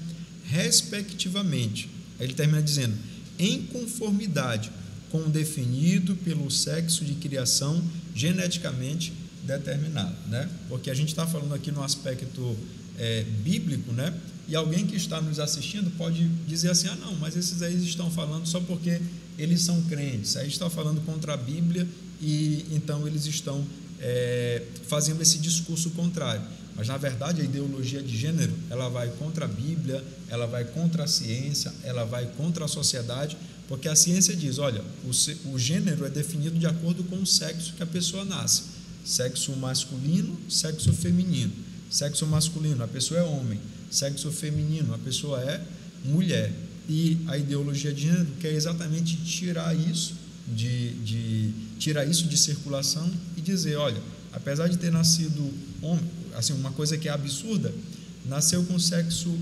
respectivamente. Aí ele termina dizendo: em conformidade com o definido pelo sexo de criação geneticamente determinado, né? Porque a gente está falando aqui no aspecto bíblico, né? E alguém que está nos assistindo pode dizer assim: ah, não, mas esses aí estão falando só porque eles são crentes, aí estão falando contra a Bíblia e então eles estão fazendo esse discurso contrário. Mas, na verdade, a ideologia de gênero, ela vai contra a Bíblia, ela vai contra a ciência, ela vai contra a sociedade, porque a ciência diz: olha, o gênero é definido de acordo com o sexo que a pessoa nasce. Sexo masculino, sexo feminino. Sexo masculino, a pessoa é homem. Sexo feminino, a pessoa é mulher. E a ideologia de gênero quer exatamente tirar isso de circulação e dizer: olha, apesar de ter nascido homem, assim, uma coisa que é absurda, nasceu com sexo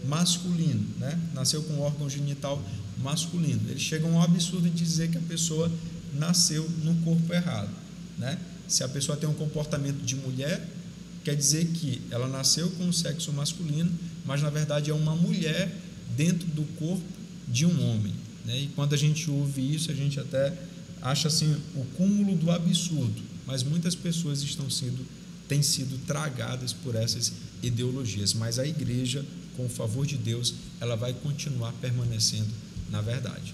masculino, né? Nasceu com órgão genital masculino. Eles chegam ao absurdo de dizer que a pessoa nasceu no corpo errado, né? Se a pessoa tem um comportamento de mulher, quer dizer que ela nasceu com o sexo masculino, mas na verdade é uma mulher dentro do corpo de um homem, né? E quando a gente ouve isso, a gente até acha assim o cúmulo do absurdo, mas muitas pessoas têm sido tragadas por essas ideologias, mas a igreja, com o favor de Deus, ela vai continuar permanecendo na verdade.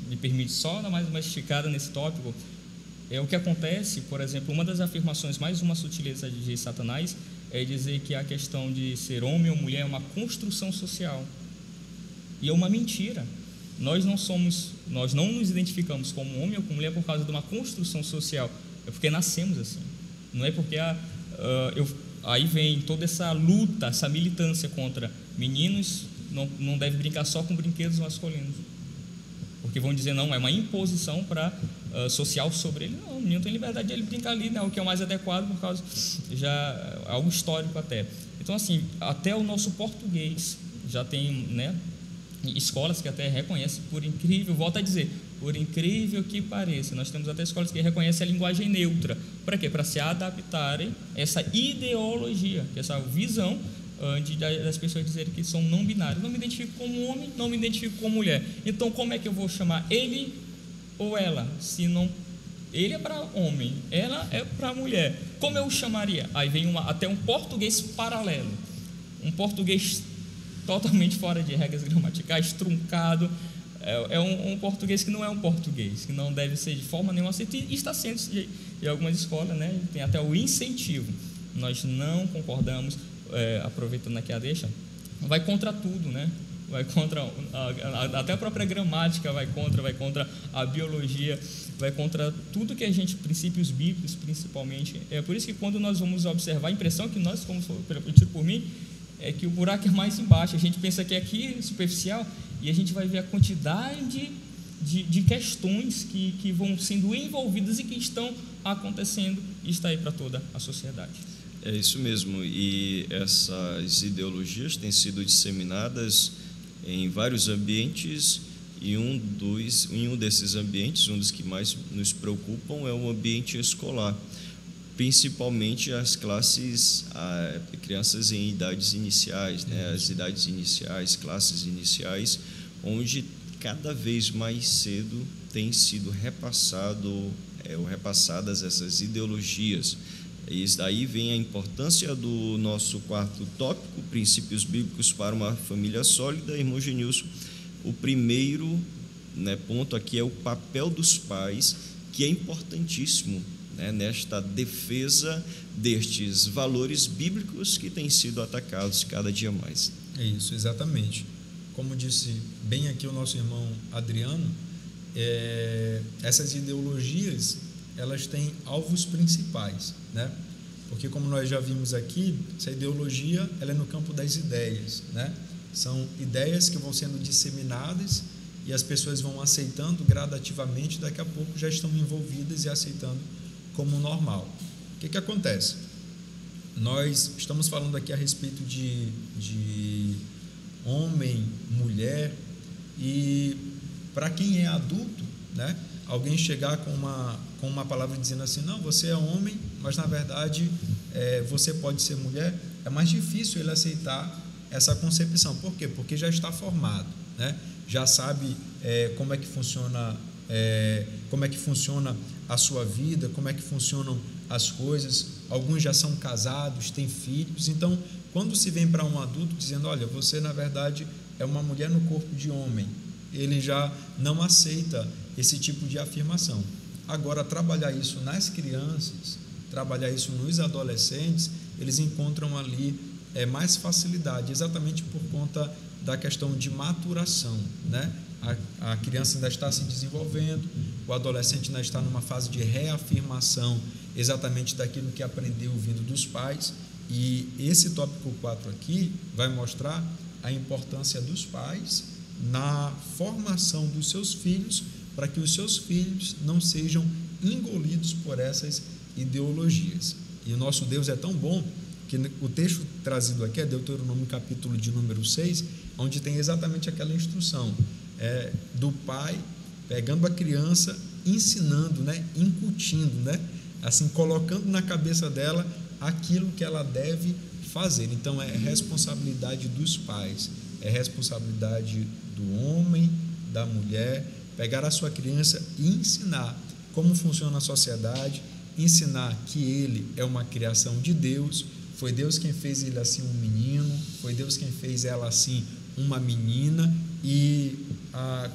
Me permite só dar mais uma esticada nesse tópico. O que acontece, por exemplo, uma das afirmações, mais uma sutileza de Satanás, é dizer que a questão de ser homem ou mulher é uma construção social. E é uma mentira. Nós não nos identificamos como homem ou como mulher por causa de uma construção social. É porque nascemos assim. Não é porque aí vem toda essa luta, essa militância contra meninos, não deve brincar só com brinquedos masculinos. Porque vão dizer: não, é uma imposição social sobre ele. Não, o menino tem liberdade de ele brincar ali, né, o que é o mais adequado, por causa já algo histórico até. Então, assim, até o nosso português já tem, né, escolas que até reconhecem, por incrível, volto a dizer, por incrível que pareça, nós temos até escolas que reconhecem a linguagem neutra. Para quê? Para se adaptarem a essa ideologia, essa visão das pessoas dizerem que são não binários. Não me identifico como homem, não me identifico como mulher. Então, como é que eu vou chamar ele ou ela? Se não, ele é para homem, ela é para mulher. Como eu o chamaria? Aí vem até um português paralelo, um português totalmente fora de regras gramaticais, truncado. É um português que não é um português, que não deve ser de forma nenhuma aceito, e está sendo em algumas escolas, né? Tem até o incentivo. Nós não concordamos. Aproveitando aqui a deixa, vai contra tudo, né? Vai contra até a própria gramática, vai contra a biologia, vai contra tudo que a gente, princípios bíblicos principalmente. É por isso que quando nós vamos observar, a impressão que nós, como por mim, é que o buraco é mais embaixo. A gente pensa que é aqui superficial e a gente vai ver a quantidade de questões que vão sendo envolvidas e que estão acontecendo e está aí para toda a sociedade. É isso mesmo, e essas ideologias têm sido disseminadas em vários ambientes, e em um desses ambientes, um dos que mais nos preocupam, é o ambiente escolar, principalmente as crianças em idades iniciais, né? As idades iniciais, classes iniciais, onde cada vez mais cedo tem sido repassadas essas ideologias. E daí vem a importância do nosso quarto tópico, princípios bíblicos para uma família sólida. Irmão Genilson, o primeiro, né, ponto aqui é o papel dos pais, que é importantíssimo, né, nesta defesa destes valores bíblicos que têm sido atacados cada dia mais. É isso, exatamente. Como disse bem aqui o nosso irmão Adriano, essas ideologias, elas têm alvos principais, né? Porque, como nós já vimos aqui, essa ideologia, ela é no campo das ideias, né? São ideias que vão sendo disseminadas e as pessoas vão aceitando gradativamente, daqui a pouco já estão envolvidas e aceitando como normal. O que acontece? Nós estamos falando aqui a respeito de homem, mulher, e para quem é adulto, né, alguém chegar com uma palavra dizendo assim, não, você é homem, mas na verdade você pode ser mulher, é mais difícil ele aceitar essa concepção. Por quê? Porque já está formado, né? Já sabe como é que funciona a sua vida, como é que funcionam as coisas. Alguns já são casados, têm filhos. Então, quando se vem para um adulto dizendo, olha, você na verdade é uma mulher no corpo de homem, ele já não aceita esse tipo de afirmação. Agora, trabalhar isso nas crianças, trabalhar isso nos adolescentes, eles encontram ali mais facilidade, exatamente por conta da questão de maturação, né? A criança ainda está se desenvolvendo, o adolescente ainda está numa fase de reafirmação exatamente daquilo que aprendeu vindo dos pais, e esse tópico 4 aqui vai mostrar a importância dos pais na formação dos seus filhos, para que os seus filhos não sejam engolidos por essas ideologias. E o nosso Deus é tão bom que o texto trazido aqui é Deuteronômio capítulo de número 6, onde tem exatamente aquela instrução do pai pegando a criança, ensinando, né, incutindo, né, assim, colocando na cabeça dela aquilo que ela deve fazer. Então é responsabilidade dos pais, é responsabilidade do homem, da mulher, pegar a sua criança e ensinar como funciona a sociedade, ensinar que ele é uma criação de Deus, foi Deus quem fez ele assim um menino, foi Deus quem fez ela assim uma menina, e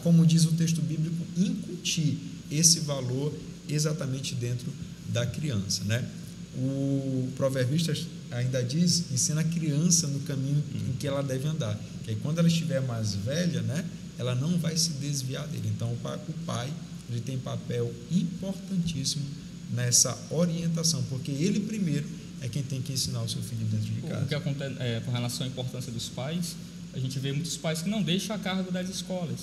como diz o texto bíblico, incutir esse valor exatamente dentro da criança, né? O proverbista ainda diz, ensina a criança no caminho em que ela deve andar, que aí quando ela estiver mais velha, né, ela não vai se desviar dele. Então o pai ele tem papel importantíssimo nessa orientação, porque ele primeiro é quem tem que ensinar o seu filho dentro de casa. O que acontece com relação à importância dos pais, a gente vê muitos pais que não deixam a cargo das escolas.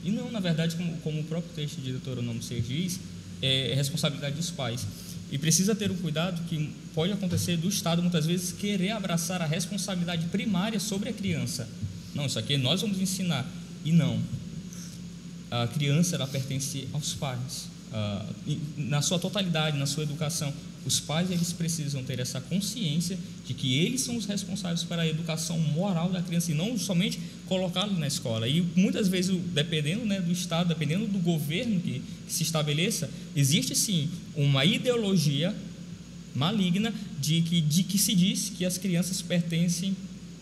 E não, na verdade, como o próprio texto de Deuteronômio 6 diz, é responsabilidade dos pais. E precisa ter um cuidado que pode acontecer do Estado, muitas vezes, querer abraçar a responsabilidade primária sobre a criança. Não, isso aqui nós vamos ensinar. E não. A criança, ela pertence aos pais. Na sua totalidade, na sua educação, os pais, eles precisam ter essa consciência de que eles são os responsáveis pela educação moral da criança e não somente colocá-lo na escola. E muitas vezes, dependendo, né, do Estado, dependendo do governo que se estabeleça, existe sim uma ideologia maligna de que se diz que as crianças pertencem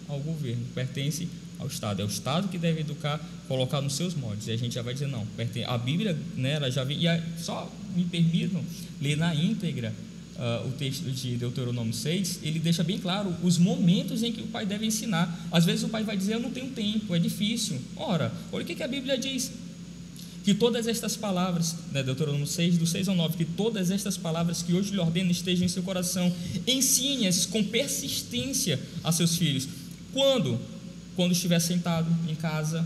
ao governo, pertencem ao Estado. É o Estado que deve educar, colocar nos seus moldes. E a gente já vai dizer, não, a Bíblia, né, ela já vem, só me permitam ler na íntegra o texto de Deuteronômio 6, ele deixa bem claro os momentos em que o pai deve ensinar. Às vezes o pai vai dizer, eu não tenho tempo, é difícil. Ora, olha o que a Bíblia diz, que todas estas palavras, né, Deuteronômio 6, do 6 ao 9, que todas estas palavras que hoje lhe ordeno estejam em seu coração, ensine-as com persistência a seus filhos. Quando estiver sentado em casa,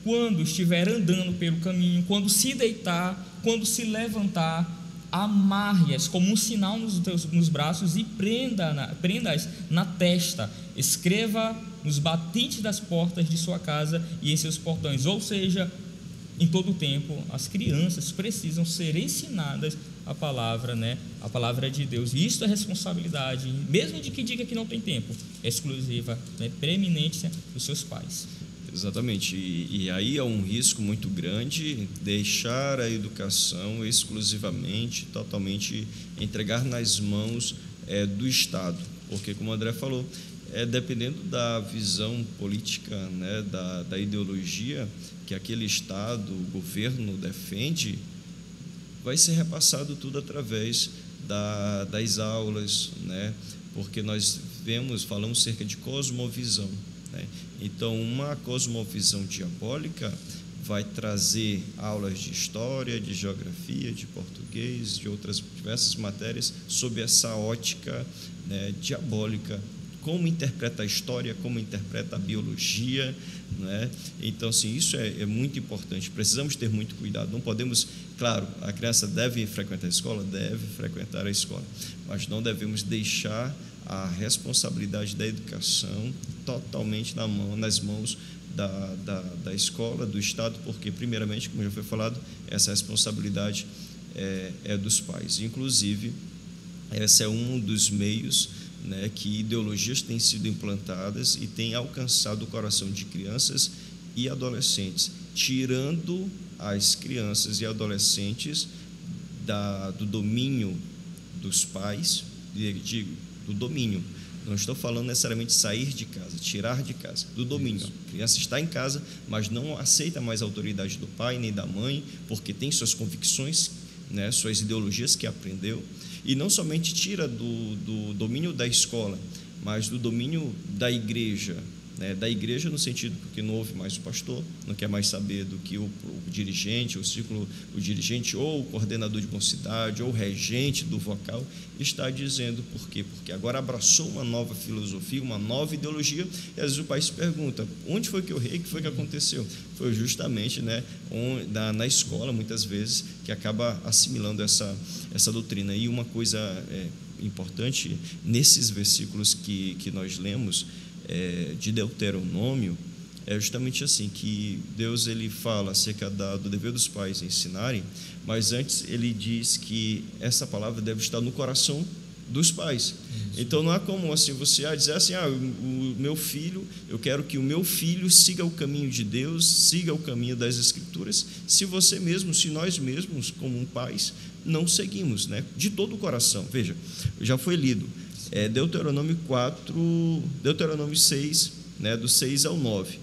quando estiver andando pelo caminho, quando se deitar, quando se levantar, amarre-as como um sinal nos braços e prenda-as na testa, escreva nos batentes das portas de sua casa e em seus portões. Ou seja, em todo o tempo, as crianças precisam ser ensinadas a palavra, né? A palavra de Deus. E isso é responsabilidade, mesmo de que diga que não tem tempo, é exclusiva, é preeminência dos seus pais. Exatamente, e aí é um risco muito grande deixar a educação exclusivamente, totalmente, entregar nas mãos do Estado, porque, como o André falou, dependendo da visão política, né, da ideologia que aquele Estado, o governo defende, vai ser repassado tudo através das aulas, né? Porque nós falamos cerca de cosmovisão, né? Então, uma cosmovisão diabólica vai trazer aulas de história, de geografia, de português, de outras diversas matérias sob essa ótica, né, diabólica. Como interpreta a história, como interpreta a biologia, né? Então, assim, isso é muito importante. Precisamos ter muito cuidado. Não podemos, claro, a criança deve frequentar a escola, mas não devemos deixar a responsabilidade da educação totalmente nas mãos da escola, do Estado, porque, primeiramente, como já foi falado, essa responsabilidade é dos pais. Inclusive, esse é um dos meios, né, que ideologias têm sido implantadas e têm alcançado o coração de crianças e adolescentes, tirando as crianças e adolescentes do domínio dos pais, do domínio. Não estou falando necessariamente sair de casa, tirar de casa, do domínio. A criança está em casa, mas não aceita mais a autoridade do pai nem da mãe, porque tem suas convicções, né, suas ideologias que aprendeu. E não somente tira do domínio da escola, mas do domínio da igreja, né? Da igreja no sentido porque não ouve mais o pastor, não quer mais saber do que o dirigente, o dirigente ou o coordenador de mocidade ou o regente do vocal está dizendo. Por quê? Porque agora abraçou uma nova filosofia, uma nova ideologia, e às vezes o pai se pergunta, onde foi que eu errei, o que foi que aconteceu? Foi justamente, né, na escola, muitas vezes, que acaba assimilando essa doutrina. E uma coisa importante, nesses versículos que nós lemos, de Deuteronômio, é justamente assim, que Deus ele fala acerca do dever dos pais ensinarem, mas antes ele diz que essa palavra deve estar no coração dos pais. Isso. Então não é como assim você dizer assim, o meu filho, eu quero que o meu filho siga o caminho de Deus, siga o caminho das Escrituras, se nós mesmos como pais não seguimos, né, de todo o coração. Veja, já foi lido Deuteronômio 6, né, do 6 ao 9.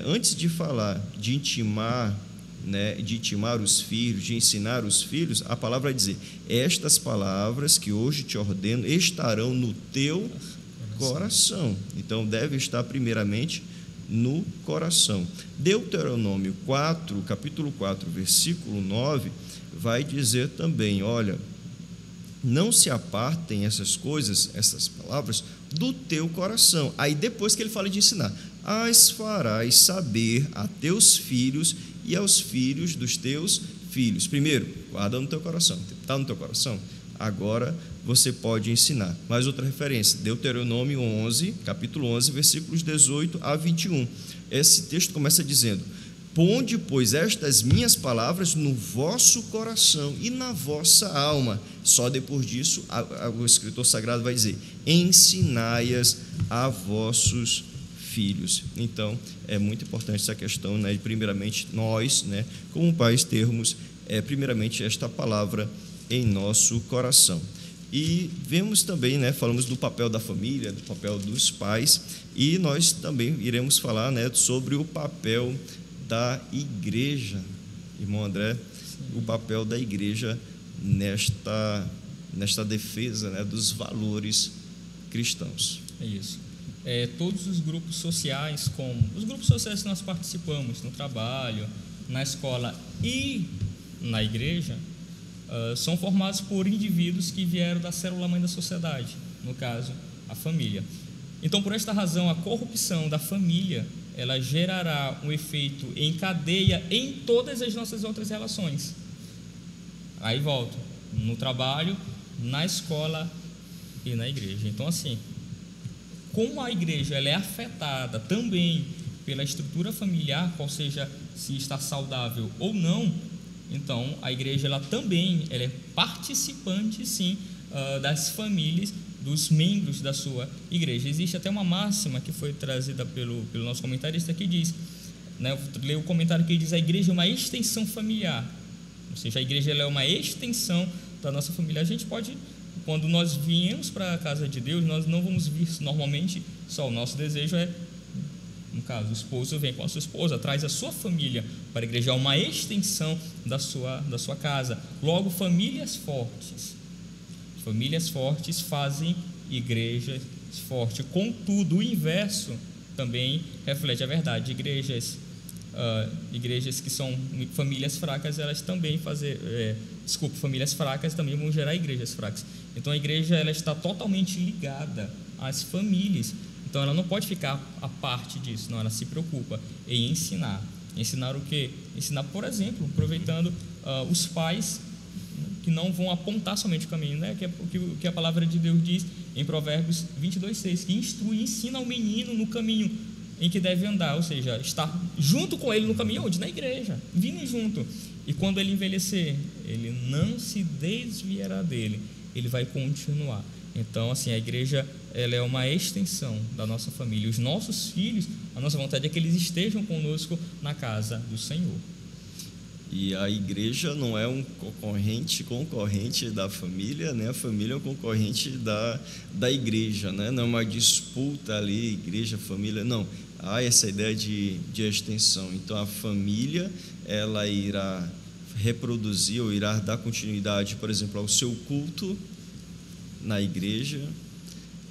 Antes de falar de intimar, né, de intimar os filhos, de ensinar os filhos, a palavra vai dizer: estas palavras que hoje te ordeno estarão no teu coração. Então deve estar primeiramente no coração. Deuteronômio 4, capítulo 4, versículo 9, vai dizer também: olha, não se apartem essas coisas, essas palavras, do teu coração. Aí depois que ele fala de ensinar, as farás saber a teus filhos e aos filhos dos teus filhos. Primeiro, guarda no teu coração. Está no teu coração? Agora você pode ensinar. Mais outra referência, Deuteronômio 11, capítulo 11, versículos 18 a 21. Esse texto começa dizendo: ponde, pois, estas minhas palavras no vosso coração e na vossa alma. Só depois disso, o escritor sagrado vai dizer: ensinai-as a vossos filhos. Então, é muito importante essa questão, né, de primeiramente nós, né, como pais, termos primeiramente esta palavra em nosso coração. E vemos também, né, falamos do papel da família, do papel dos pais, e nós também iremos falar, né, sobre o papel da igreja, irmão André. Sim. O papel da igreja nesta defesa, né, dos valores cristãos. É isso. Todos os grupos sociais, como os grupos sociais que nós participamos no trabalho, na escola e na igreja, são formados por indivíduos que vieram da célula-mãe da sociedade, no caso, a família. Então, por esta razão, a corrupção da família, ela gerará um efeito em cadeia em todas as nossas outras relações. Aí volto, no trabalho, na escola e na igreja. Então, assim, como a igreja ela é afetada também pela estrutura familiar, qual seja se está saudável ou não, então a igreja ela também ela é participante, sim, das famílias, dos membros da sua igreja. Existe até uma máxima que foi trazida pelo nosso comentarista que diz, né, eu vou ler o comentário que diz: a igreja é uma extensão familiar, ou seja, a igreja ela é uma extensão da nossa família. A gente pode, quando nós viemos para a casa de Deus, nós não vamos vir normalmente só, o nosso desejo é, no caso, o esposo vem com a sua esposa, traz a sua família para a igreja, é uma extensão da sua casa. Logo, famílias fortes, Famílias fortes fazem igrejas fortes. Contudo, o inverso também reflete a verdade. Igrejas que são famílias fracas, elas também famílias fracas também vão gerar igrejas fracas. Então a igreja, ela está totalmente ligada às famílias. Então ela não pode ficar à parte disso, não, ela se preocupa em ensinar. Ensinar o quê? Ensinar, por exemplo, aproveitando os pais que não vão apontar somente o caminho, né? Que a palavra de Deus diz em Provérbios 22:6, que instrui e ensina ao menino no caminho em que deve andar, ou seja, estar junto com ele no caminho, onde? Na igreja, vindo junto. E quando ele envelhecer, ele não se desviará dele, ele vai continuar. Então, assim, a igreja, ela é uma extensão da nossa família. Os nossos filhos, a nossa vontade é que eles estejam conosco na casa do Senhor. E a igreja não é um concorrente da família, né? A família é um concorrente da igreja, né? Não é uma disputa ali, igreja, família, não. Há essa ideia de extensão. Então, a família, ela irá reproduzir ou irá dar continuidade, por exemplo, ao seu culto na igreja,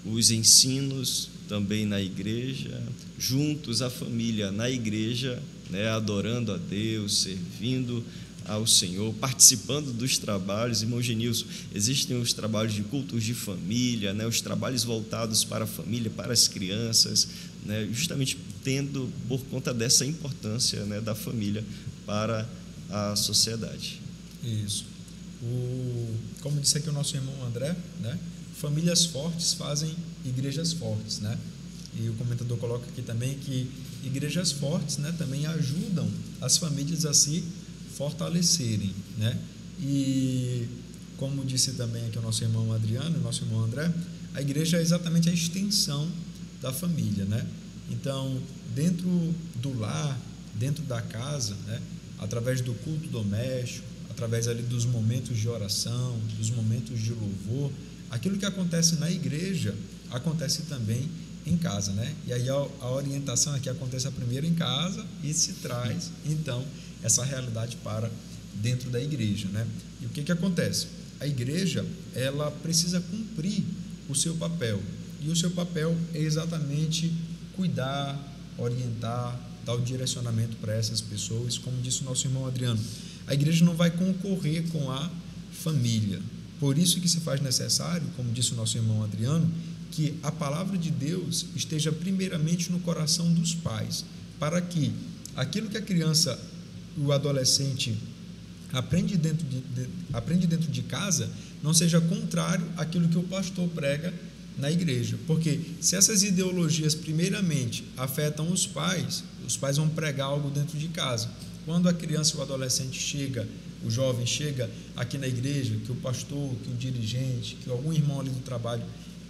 os ensinos também na igreja, juntos a família na igreja, né, adorando a Deus, servindo ao Senhor, participando dos trabalhos. Irmão Genilson, existem os trabalhos de cultos de família, né, os trabalhos voltados para a família, para as crianças, né, justamente tendo por conta dessa importância, né, da família para a sociedade. Isso. Como disse aqui o nosso irmão André, né, famílias fortes fazem igrejas fortes, né? E o comentador coloca aqui também que igrejas fortes, né, também ajudam as famílias a se fortalecerem, né? E como disse também aqui o nosso irmão Adriano, o nosso irmão André, a igreja é exatamente a extensão da família, né? Então, dentro do lar, dentro da casa, né, através do culto doméstico, através ali dos momentos de oração, dos momentos de louvor, aquilo que acontece na igreja acontece também em casa, né? E aí a orientação aqui acontece primeiro em casa e se traz, então, essa realidade para dentro da igreja, né? E o que acontece? A igreja, ela precisa cumprir o seu papel, e o seu papel é exatamente cuidar, orientar, dar o direcionamento para essas pessoas. Como disse o nosso irmão Adriano, a igreja não vai concorrer com a família. Por isso que se faz necessário, como disse o nosso irmão Adriano, que a palavra de Deus esteja primeiramente no coração dos pais, para que aquilo que a criança, o adolescente aprende dentro de casa, não seja contrário àquilo que o pastor prega na igreja. Porque se essas ideologias primeiramente afetam os pais vão pregar algo dentro de casa. Quando a criança ou o adolescente chega, o jovem chega aqui na igreja, que o pastor, que o dirigente, que algum irmão ali do trabalho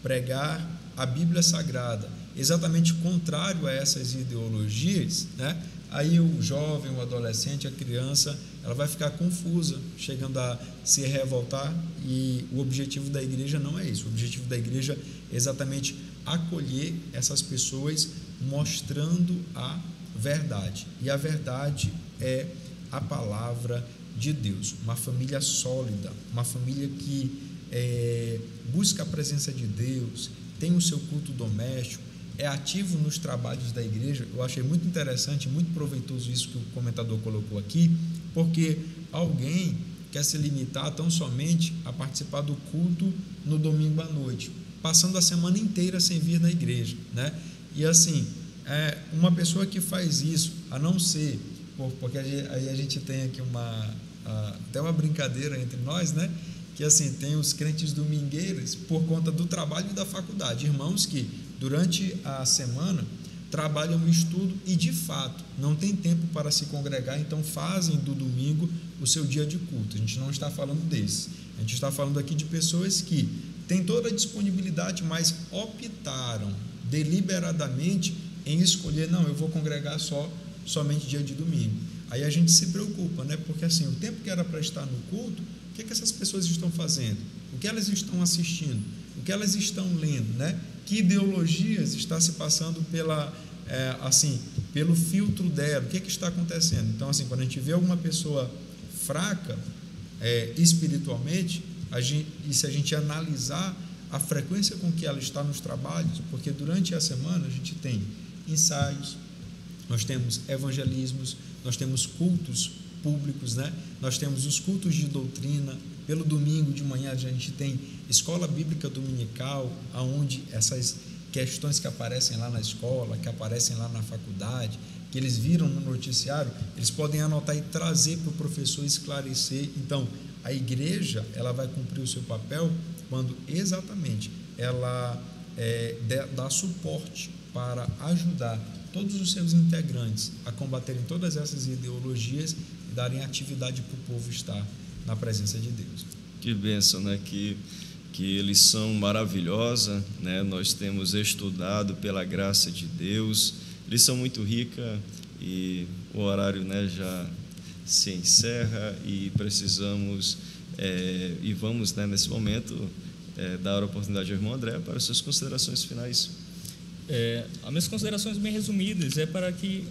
pregar a Bíblia Sagrada, exatamente contrário a essas ideologias, né? Aí o jovem, o adolescente, a criança, ela vai ficar confusa, chegando a se revoltar, e o objetivo da igreja não é isso. O objetivo da igreja é exatamente acolher essas pessoas, mostrando a verdade, e a verdade é a palavra de Deus. Uma família sólida, uma família que busca a presença de Deus, tem o seu culto doméstico, é ativo nos trabalhos da igreja. Eu achei muito interessante, muito proveitoso isso que o comentador colocou aqui, porque alguém quer se limitar tão somente a participar do culto no domingo à noite, passando a semana inteira sem vir na igreja, né? E assim, uma pessoa que faz isso, a não ser, porque aí a gente tem aqui até uma brincadeira entre nós, né? Que assim, tem os crentes domingueiros por conta do trabalho e da faculdade, irmãos que durante a semana trabalham no estudo e de fato não tem tempo para se congregar, então fazem do domingo o seu dia de culto. A gente não está falando desses, a gente está falando aqui de pessoas que têm toda a disponibilidade, mas optaram deliberadamente em escolher, não, eu vou congregar somente dia de domingo. Aí a gente se preocupa, né? Porque assim, o tempo que era para estar no culto, o que essas pessoas estão fazendo? O que elas estão assistindo? O que elas estão lendo, né? Que ideologias está se passando pelo filtro dela? O que está acontecendo? Então, assim, quando a gente vê alguma pessoa fraca espiritualmente, e se a gente analisar a frequência com que ela está nos trabalhos, porque durante a semana a gente tem ensaios, nós temos evangelismos, nós temos cultos públicos, né? Nós temos os cultos de doutrina. Pelo domingo de manhã a gente tem escola bíblica dominical, onde essas questões que aparecem lá na escola, que aparecem lá na faculdade, que eles viram no noticiário, eles podem anotar e trazer para o professor esclarecer. Então, a igreja ela vai cumprir o seu papel quando exatamente ela dá suporte para ajudar todos os seus integrantes a combaterem todas essas ideologias e darem atividade para o povo estar na presença de Deus. Que bênção, né? Que lição maravilhosa, né? Nós temos estudado pela graça de Deus, lição muito rica, e o horário, né, já se encerra e precisamos e vamos, né, nesse momento dar a oportunidade ao irmão André para as suas considerações finais. As minhas considerações bem resumidas é para que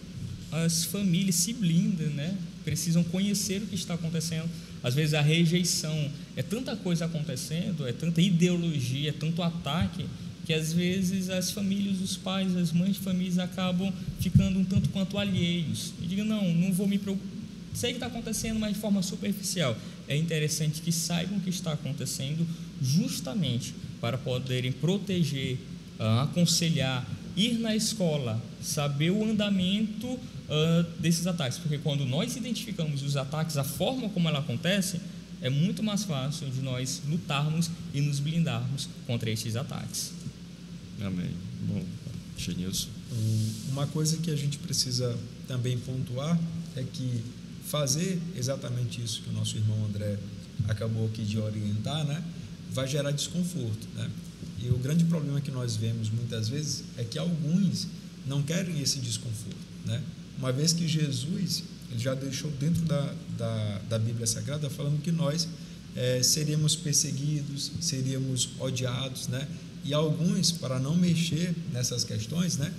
as famílias se blindem, né? Precisam conhecer o que está acontecendo. Às vezes a rejeição, é tanta coisa acontecendo, é tanta ideologia, é tanto ataque, que às vezes as famílias, os pais, as mães de famílias acabam ficando um tanto quanto alheios. E digam, não vou me preocupar, sei que está acontecendo, mas de forma superficial. É interessante que saibam o que está acontecendo, justamente para poderem proteger, aconselhar, ir na escola, saber o andamento desses ataques, porque quando nós identificamos os ataques, a forma como ela acontece, é muito mais fácil de nós lutarmos e nos blindarmos contra esses ataques. Amém. Bom, Genilson. Uma coisa que a gente precisa também pontuar é que fazer exatamente isso que o nosso irmão André acabou aqui de orientar, né, vai gerar desconforto, né? E o grande problema que nós vemos muitas vezes é que alguns não querem esse desconforto, né? Uma vez que Jesus ele já deixou dentro da Bíblia Sagrada falando que nós seríamos perseguidos, seríamos odiados, né? E alguns, para não mexer nessas questões, né,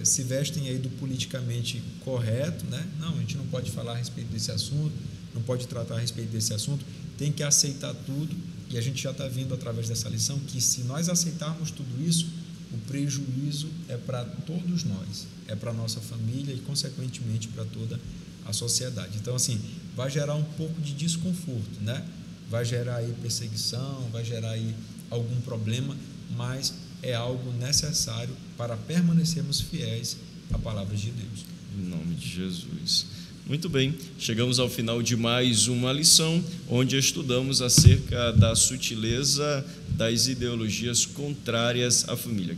se vestem aí do politicamente correto, né? Não, a gente não pode falar a respeito desse assunto, não pode tratar a respeito desse assunto, tem que aceitar tudo. E a gente já está vendo através dessa lição que se nós aceitarmos tudo isso, o prejuízo é para todos nós, é para a nossa família e, consequentemente, para toda a sociedade. Então, assim, vai gerar um pouco de desconforto, né? Vai gerar aí perseguição, vai gerar aí algum problema, mas é algo necessário para permanecermos fiéis à palavra de Deus. Em nome de Jesus. Muito bem, chegamos ao final de mais uma lição, onde estudamos acerca da sutileza das ideologias contrárias à família.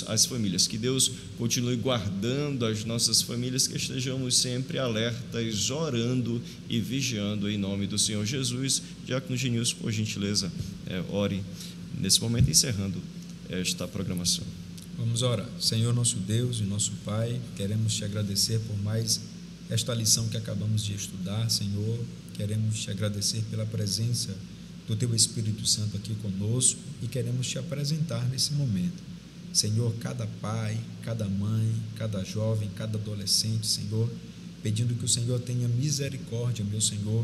Às famílias, que Deus continue guardando as nossas famílias, que estejamos sempre alertas, orando e vigiando em nome do Senhor Jesus. Diácono Genilson, por gentileza, ore nesse momento, encerrando esta programação. Vamos orar. Senhor nosso Deus e nosso Pai, queremos te agradecer por mais esta lição que acabamos de estudar, Senhor. Queremos te agradecer pela presença do Teu Espírito Santo aqui conosco e queremos te apresentar nesse momento. Senhor, cada pai, cada mãe, cada jovem, cada adolescente, Senhor, pedindo que o Senhor tenha misericórdia, meu Senhor,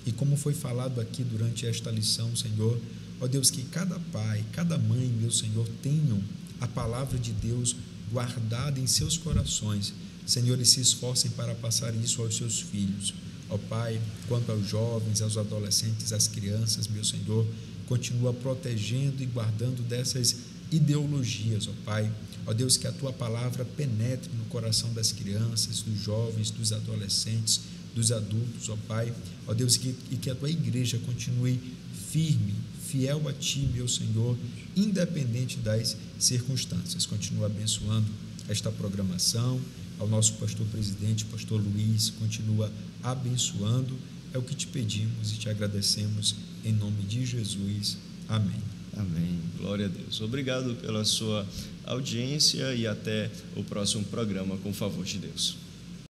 e como foi falado aqui durante esta lição, Senhor, ó Deus, que cada pai, cada mãe, meu Senhor, tenham a palavra de Deus guardada em seus corações, Senhor, e se esforcem para passar isso aos seus filhos. Ó Pai, quanto aos jovens, aos adolescentes, às crianças, meu Senhor, continua protegendo e guardando dessas ideologias, ó Pai. Ó Deus, que a Tua palavra penetre no coração das crianças, dos jovens, dos adolescentes, dos adultos, ó Pai. Ó Deus, e que a Tua igreja continue firme, fiel a Ti, meu Senhor, independente das circunstâncias. Continua abençoando esta programação. Ao nosso pastor presidente, pastor Luiz, continua abençoando. É o que te pedimos e te agradecemos em nome de Jesus. Amém. Amém. Glória a Deus. Obrigado pela sua audiência e até o próximo programa, com o favor de Deus.